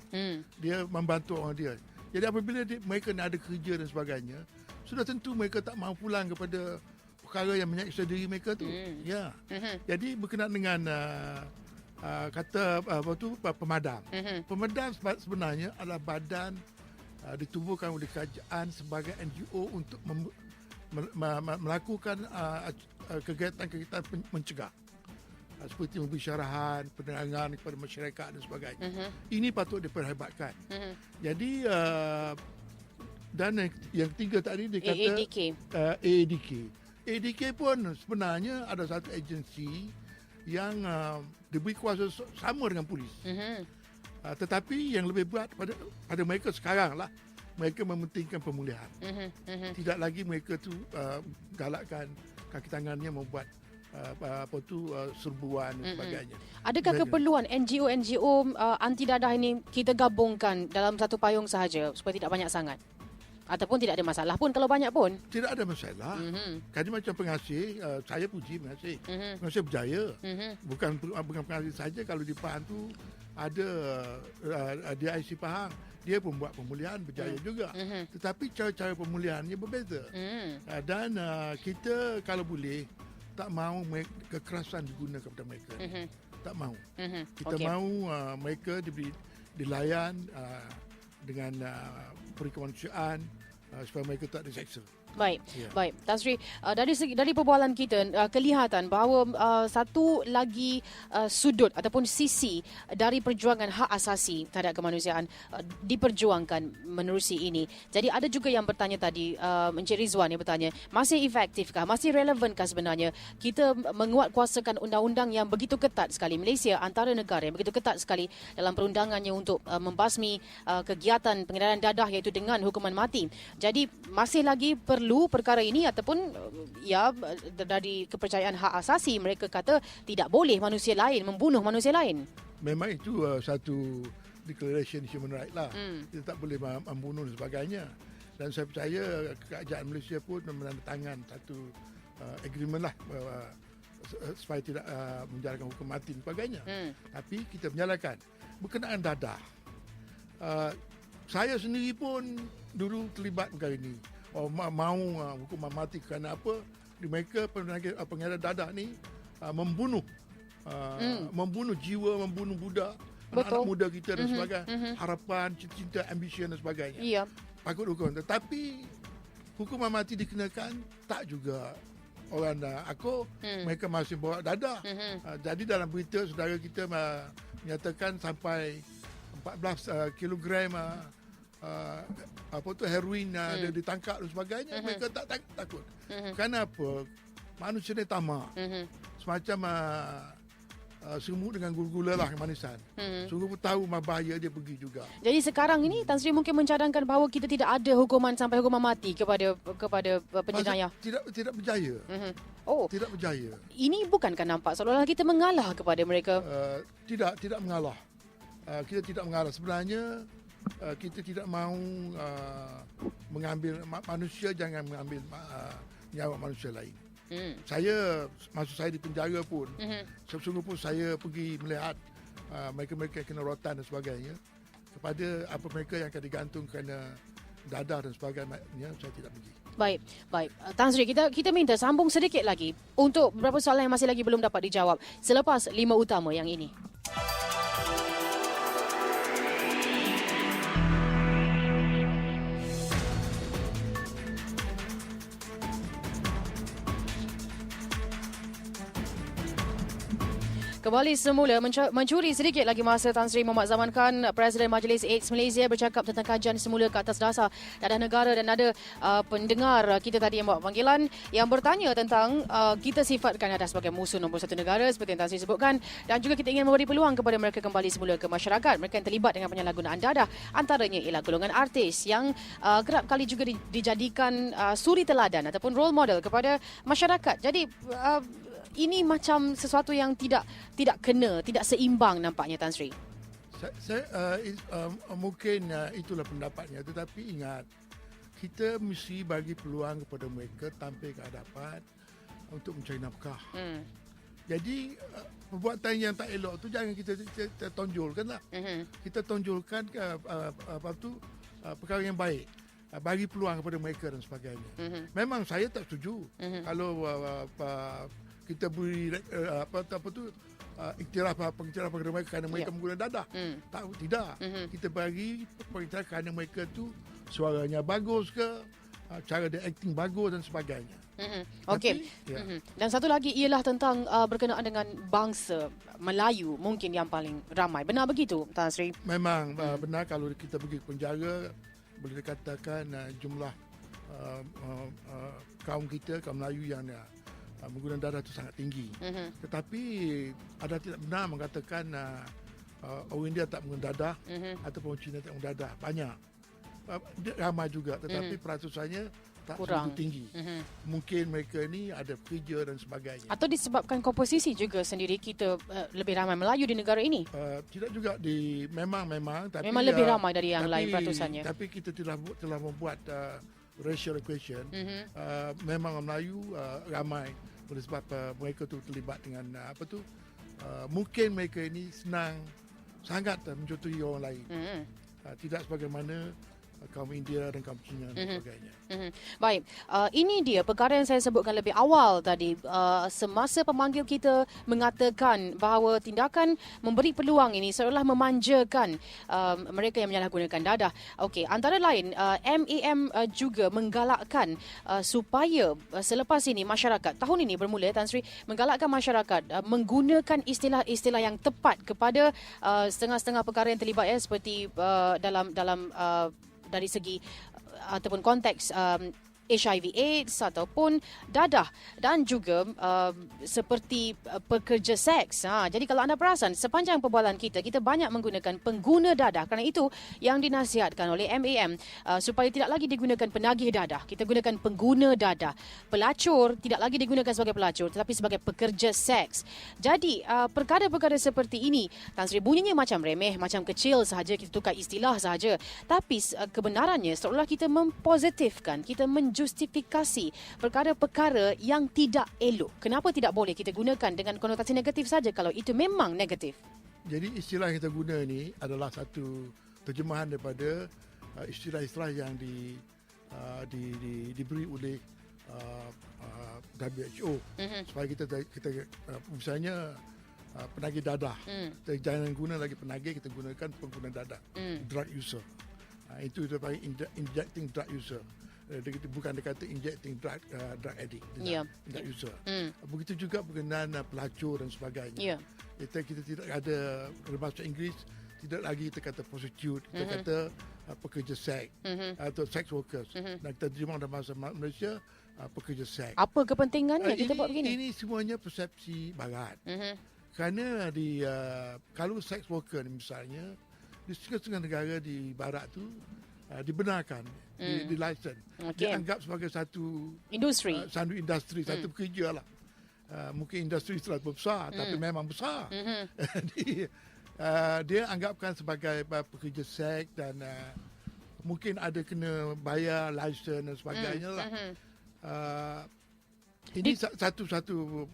Dia membantu orang dia. Jadi apabila mereka nak ada kerja dan sebagainya, sudah tentu mereka tak mahu pulang kepada perkara yang menyiksa diri mereka tu. Ya. Jadi berkenaan dengan pemadam. Pemadam sebenarnya adalah badan ditubuhkan oleh kerajaan sebagai NGO untuk melakukan kegiatan-kegiatan mencegah seperti memberi syarahan, penerangan kepada masyarakat dan sebagainya. Ini patut diperhebatkan. Jadi dan yang ketiga tadi dia kata AADK. AADK pun sebenarnya ada satu agensi yang diberi kuasa sama dengan polis. Tetapi yang lebih berat pada mereka sekarang lah, mereka mementingkan pemulihan. Tidak lagi mereka tu galakkan kaki tangannya membuat serbuan dan sebagainya. Adakah keperluan NGO anti dadah ini kita gabungkan dalam satu payung sahaja supaya tidak banyak sangat? Ataupun tidak ada masalah pun kalau banyak pun? Tidak ada masalah. Kerana macam pengasih, saya puji pengasih. Pengasih berjaya. Bukan pengasih saja, kalau di Pahang tu ada DIC Pahang, dia pun buat pemulihan berjaya juga. Tetapi cara-cara pemulihannya berbeza. Dan kita kalau boleh tak mahu kekerasan digunakan kepada mereka. Tak mahu. Kita mahu mereka dilayan dengan perikemanusiaan supaya mereka tak diseksa. Baik, baik. Tan Sri, dari perbualan kita kelihatan bahawa satu lagi sudut ataupun sisi dari perjuangan hak asasi terhadap kemanusiaan diperjuangkan menerusi ini. Jadi ada juga yang bertanya tadi, Encik Rizwan yang bertanya, masih efektifkah, masih relevankah sebenarnya kita menguatkuasakan undang-undang yang begitu ketat sekali? Malaysia antara negara yang begitu ketat sekali dalam perundangannya untuk membasmi kegiatan pengedaran dadah iaitu dengan hukuman mati. Jadi masih lagi perlu perkara ini ataupun dari kepercayaan hak asasi mereka kata tidak boleh manusia lain membunuh manusia lain. Memang itu satu declaration human right lah. Kita tak boleh membunuh dan sebagainya. Dan saya percaya kerajaan Malaysia pun menandatangani satu agreement lah supaya tidak menjalankan hukum mati dan sebagainya. Tapi kita menyalahkan berkenaan dadah. Saya sendiri pun dulu terlibat perkara ini. Mahu hukuman mati kerana apa? Mereka pengedar dadah ni membunuh jiwa, membunuh budak, anak muda kita dan sebagainya. Harapan, cita-cita, ambition dan sebagainya. Ya. Patut hukum. Tetapi hukuman mati dikenakan tak juga orang mereka masih bawa dadah. Jadi dalam berita saudara kita menyatakan sampai 14 kilogram heroin dia ditangkap dan sebagainya. Mereka tak takut. Kenapa? Manusia ni tamak. Semacam semut dengan gula-gula lah manisan. Sungguh pun tahu bahaya dia pergi juga. Jadi sekarang ini Tan Sri mungkin mencadangkan bahawa kita tidak ada hukuman sampai hukuman mati kepada penjenayah. Tidak berjaya. Tidak berjaya. Ini bukankah nampak seolah-olah kita mengalah kepada mereka? Tidak mengalah. Kita tidak mengalah. Sebenarnya kita tidak mahu mengambil manusia, jangan mengambil nyawa manusia lain. Masa saya di penjara pun, sungguh pun saya pergi melihat mereka-mereka yang kena rotan dan sebagainya, kepada apa mereka yang akan digantung kerana dadah dan sebagainya, saya tidak pergi. Baik. Tan Sri, kita minta sambung sedikit lagi untuk beberapa soalan yang masih lagi belum dapat dijawab selepas 5 utama yang ini. Kembali semula mencuri sedikit lagi masa Tan Sri Mohamad Zaman Khan, Presiden Majlis AIDS Malaysia bercakap tentang kajian semula ke atas dasar dadah negara, dan ada pendengar kita tadi yang buat panggilan yang bertanya tentang kita sifatkan dadah sebagai musuh nombor satu negara seperti yang Tan Sri sebutkan, dan juga kita ingin memberi peluang kepada mereka kembali semula ke masyarakat. Mereka yang terlibat dengan penyalahgunaan dadah antaranya ialah golongan artis yang kerap kali juga dijadikan suri teladan ataupun role model kepada masyarakat. Jadi ini macam sesuatu yang tidak kena, tidak seimbang nampaknya, Tan Sri. Mungkin itulah pendapatnya, tetapi ingat, kita mesti bagi peluang kepada mereka tampil ke hadapan untuk mencari nafkah. Jadi perbuatan yang tak elok tu jangan kita tonjolkanlah. Kita tonjolkan perkara yang baik. Bagi peluang kepada mereka dan sebagainya. Memang saya tak setuju kalau kita beri iktiraf kepada mereka kerana mereka menggunakan dadah. Tidak. Kita bagi pengiktiraf kerana mereka tu suaranya bagus ke, cara dia acting bagus dan sebagainya. Okey. Dan satu lagi ialah tentang berkenaan dengan bangsa Melayu mungkin yang paling ramai. Benar begitu, Tan Sri? Memang benar, kalau kita pergi ke penjara boleh dikatakan jumlah kaum Melayu yang menggunakan dadah itu sangat tinggi. Tetapi ada tidak benar mengatakan orang India tak menggunakan dadah ataupun Cina tak menggunakan dadah. Banyak. Ramai juga, tetapi peratusannya tak begitu tinggi. Mungkin mereka ni ada kerja dan sebagainya. Atau disebabkan komposisi juga sendiri kita lebih ramai Melayu di negara ini? Tidak juga memang tapi memang lebih ramai dari yang lain peratusannya. Tapi kita telah membuat racial equation. Memang Melayu ramai oleh sebab mereka tu terlibat dengan mungkin mereka ini sangat mencontohi orang lain. Tidak sebagaimana kaum India dan kaum Cina dan sebagainya. Baik, ini dia perkara yang saya sebutkan lebih awal tadi. Semasa pemanggil kita mengatakan bahawa tindakan memberi peluang ini seolah memanjakan mereka yang menyalahgunakan dadah. Okey, antara lain MAM juga menggalakkan supaya selepas ini masyarakat, tahun ini bermula Tan Sri, menggalakkan masyarakat menggunakan istilah-istilah yang tepat kepada setengah-setengah perkara yang terlibat seperti dalam dari segi ataupun konteks HIV AIDS ataupun dadah, dan juga seperti pekerja seks. Jadi kalau anda perasan sepanjang perbualan kita banyak menggunakan pengguna dadah. Kerana itu yang dinasihatkan oleh MAM supaya tidak lagi digunakan penagih dadah. Kita gunakan pengguna dadah. Pelacur tidak lagi digunakan sebagai pelacur tetapi sebagai pekerja seks. Jadi perkara-perkara seperti ini, Tan Sri, bunyinya macam remeh, macam kecil sahaja, kita tukar istilah sahaja. Tapi kebenarannya seolah kita mempositifkan, kita justifikasi perkara-perkara yang tidak elok. Kenapa tidak boleh kita gunakan dengan konotasi negatif saja kalau itu memang negatif? Jadi istilah yang kita guna ni adalah satu terjemahan daripada istilah-istilah yang diberi oleh WHO supaya kita misalnya penagih dadah. Kita jangan guna lagi penagih, kita gunakan pengguna dadah. Drug user. Itu dipanggil injecting drug user. Bukan dia kata injecting drug addict, drug user. Begitu juga berkenaan pelacur dan sebagainya. Kita tidak ada, dalam bahasa Inggeris tidak lagi kita kata prostitute, kita kata pekerja seks atau sex workers. Dan kita terjemah dalam bahasa Malaysia pekerja seks. Apa kepentingannya kita buat begini? Ini semuanya persepsi barat. Kerana kalau sex worker misalnya di setengah negara di barat tu dibenarkan, di license. Dianggap sebagai satu industri, satu pekerja lah. Mungkin industri terlalu besar, tapi memang besar. Dia anggapkan sebagai pekerja seks dan mungkin ada kena bayar license dan sebagainya lah. Ini satu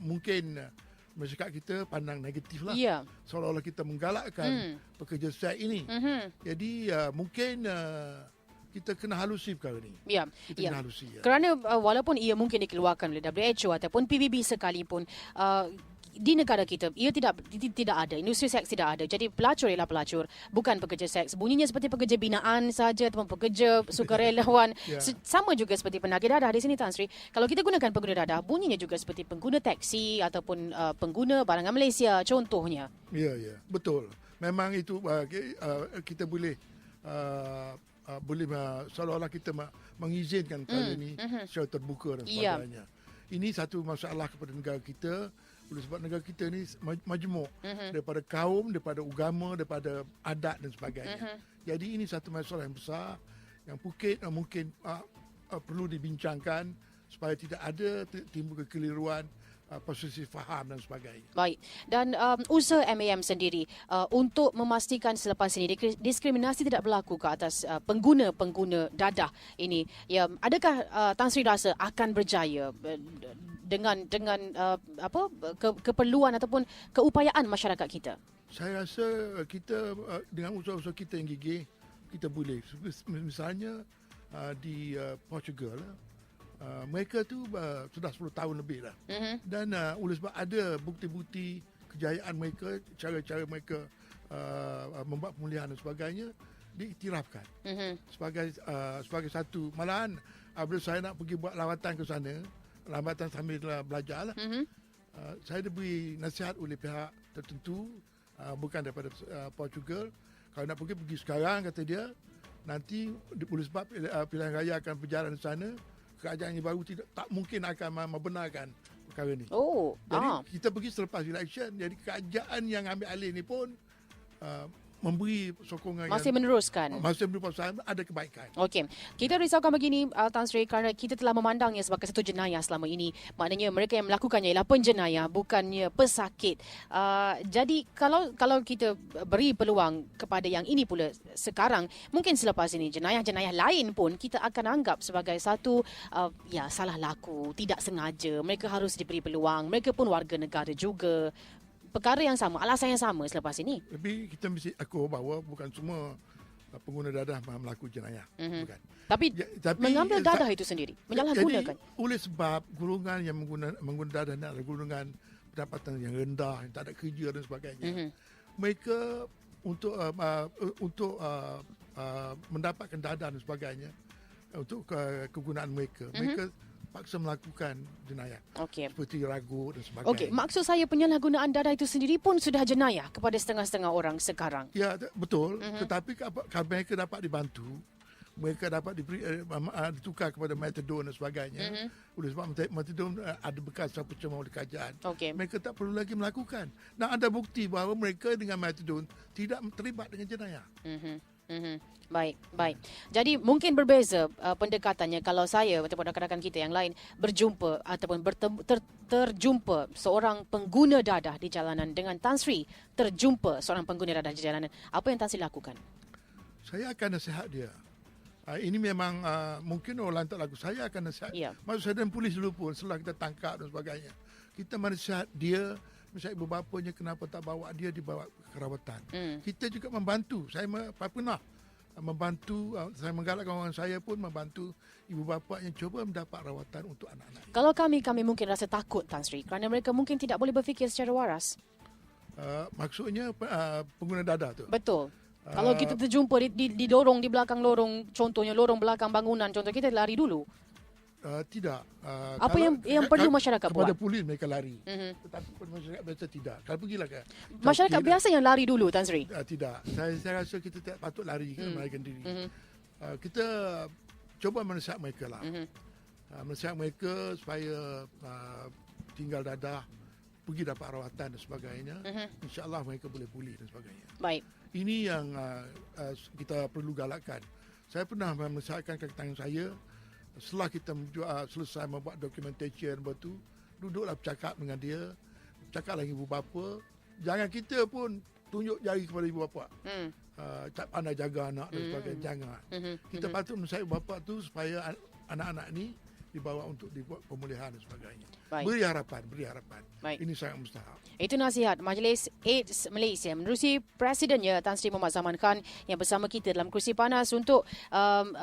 mungkin masyarakat kita pandang negatif lah. Ya. Seolah-olah kita menggalakkan pekerja seks ini. Jadi mungkin kita kena halusi perkara ni. Ya. Kita kena halusi. Ya. Kerana walaupun ia mungkin dikeluarkan oleh WHO ataupun PBB sekalipun, di negara kita ia tidak ada, industri seks tidak ada. Jadi pelacur ialah pelacur, bukan pekerja seks. Bunyinya seperti pekerja binaan saja ataupun pekerja sukarelawan. Sama juga seperti penagih dadah di sini, Tan Sri. Kalau kita gunakan pengguna dadah, bunyinya juga seperti pengguna taksi ataupun pengguna barangan Malaysia contohnya. Ya, betul. Memang itu kita boleh seolah-olah kita mengizinkan perkara ini secara terbuka dan sebagainya. Ini satu masalah kepada negara kita. Oleh sebab negara kita ni majmuk daripada kaum, daripada agama, daripada adat dan sebagainya. Jadi ini satu masalah yang besar yang mungkin perlu dibincangkan supaya tidak ada timbul kekeliruan, posisi faham dan sebagainya. Baik. Dan usaha MAM sendiri untuk memastikan selepas ini diskriminasi tidak berlaku ke atas pengguna-pengguna dadah ini. Ya, adakah Tan Sri rasa akan berjaya dengan keperluan ataupun keupayaan masyarakat kita? Saya rasa kita dengan usaha-usaha kita yang gigih, kita boleh. Misalnya di Portugal, mereka tu sudah 10 tahun lebih dah. Dan oleh sebab ada bukti-bukti kejayaan mereka, cara-cara mereka membuat pemulihan dan sebagainya diiktirafkan sebagai satu. Malahan bila saya nak pergi buat lawatan ke sana, lawatan sambil belajar lah, saya diberi nasihat oleh pihak tertentu, bukan daripada Portugal. Kalau nak pergi sekarang, kata dia, nanti oleh sebab pilihan raya akan berjalan di sana, kerajaan yang baru tak mungkin akan membenarkan perkara ni. Jadi kita pergi selepas election. Jadi kerajaan yang ambil alih ni pun memberi sokongan masih meneruskan. Masih meneruskan, ada kebaikan. Okey. Kita risaukan begini, Tan Sri, kerana kita telah memandangnya sebagai satu jenayah selama ini. Maknanya mereka yang melakukannya ialah penjenayah, bukannya pesakit. Jadi kalau kita beri peluang kepada yang ini pula sekarang, mungkin selepas ini jenayah-jenayah lain pun kita akan anggap sebagai satu salah laku, tidak sengaja. Mereka harus diberi peluang. Mereka pun warga negara juga. Perkara yang sama, alasan yang sama selepas ini. Tapi kita mesti akui bahawa bukan semua pengguna dadah melakukan jenayah. Bukan. Tapi mengambil dadah itu sendiri, menyalahgunakan. Jadi, oleh sebab golongan yang menggunakan dadah adalah golongan pendapatan yang rendah, yang tak ada kerja dan sebagainya. Mereka untuk mendapatkan dadah dan sebagainya, untuk kegunaan mereka, mereka paksa melakukan jenayah. Seperti ragut dan sebagainya. Okey, maksud saya penyalahgunaan dadah itu sendiri pun sudah jenayah kepada setengah-setengah orang sekarang. Ya, betul. Tetapi kalau mereka dapat dibantu, mereka dapat ditukar kepada metadon dan sebagainya. Oleh sebab metadon ada bekas pencemar oleh kerajaan. Mereka tak perlu lagi melakukan. Dan ada bukti bahawa mereka dengan metadon tidak terlibat dengan jenayah. Baik. Jadi mungkin berbeza pendekatannya kalau saya ataupun rakan-rakan kita yang lain berjumpa ataupun terjumpa seorang pengguna dadah di jalanan dengan Tan Sri terjumpa seorang pengguna dadah di jalanan. Apa yang Tan Sri lakukan? Saya akan nasihat dia. Ini memang mungkin orang tak laku. Saya akan nasihat. Maksud saya dan polis dulu pun setelah kita tangkap dan sebagainya. Kita menasihat dia, nasihat ibu bapanya kenapa tak bawa dia dibawa ke rawatan. Kita juga membantu. Saya pernah membantu, saya menggalakkan orang saya pun membantu ibu bapa yang cuba mendapat rawatan untuk anak-anak. Kalau kami mungkin rasa takut, Tan Sri, kerana mereka mungkin tidak boleh berfikir secara waras. Maksudnya pengguna dadah tu? Betul. Kalau kita terjumpa didorong di belakang lorong, contohnya lorong belakang bangunan, contoh kita lari dulu. Tidak. Apa yang perlu masyarakat buat? Kepada polis mereka lari. Tetapi kepada masyarakat biasa tidak. Kalau pergilah ke masyarakat biasa yang lari dulu, Tan Sri? Tidak. Saya rasa kita tak patut lari, melarikan diri. Kita coba menasihat mereka lah. Menasihat mereka supaya tinggal dadah, pergi dapat rawatan dan sebagainya. InsyaAllah mereka boleh pulih dan sebagainya. Baik. Ini yang kita perlu galakkan. Saya pernah menasihatkan kawan saya, setelah kita selesai membuat dokumentasi betul, duduklah bercakap dengan dia, bercakap dengan ibu bapa. Jangan kita pun tunjuk jari kepada ibu bapa. Tak pandai jaga anak dan sebagainya. Jangan. Kita patut menasihat ibu bapa tu supaya anak-anak ni dibawa untuk dibuat pemulihan dan sebagainya. Baik. Beri harapan. Baik. Ini sangat mustahak. Itu nasihat Majlis AIDS Malaysia menerusi Presidennya Tan Sri Mohamad Zaman Khan yang bersama kita dalam Kerusi Panas untuk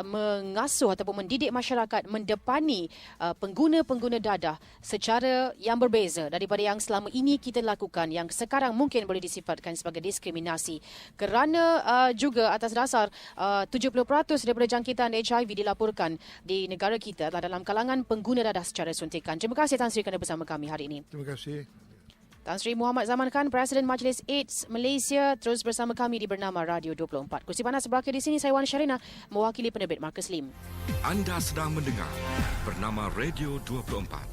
mengasuh ataupun mendidik masyarakat mendepani pengguna-pengguna dadah secara yang berbeza daripada yang selama ini kita lakukan, yang sekarang mungkin boleh disifatkan sebagai diskriminasi kerana juga atas dasar 70% daripada jangkitan HIV dilaporkan di negara kita adalah dalam kalangan pengguna dadah secara suntikan. Terima kasih Tan Sri kerana bersama kami hari ini. Terima kasih. Tan Sri Mohamad Zaman Khan, Presiden Majlis AIDS Malaysia, terus bersama kami di Bernama Radio 24. Kursi Panas berakhir di sini. Saya Wan Syarina, mewakili penerbit Marcus Lim. Anda sedang mendengar Bernama Radio 24.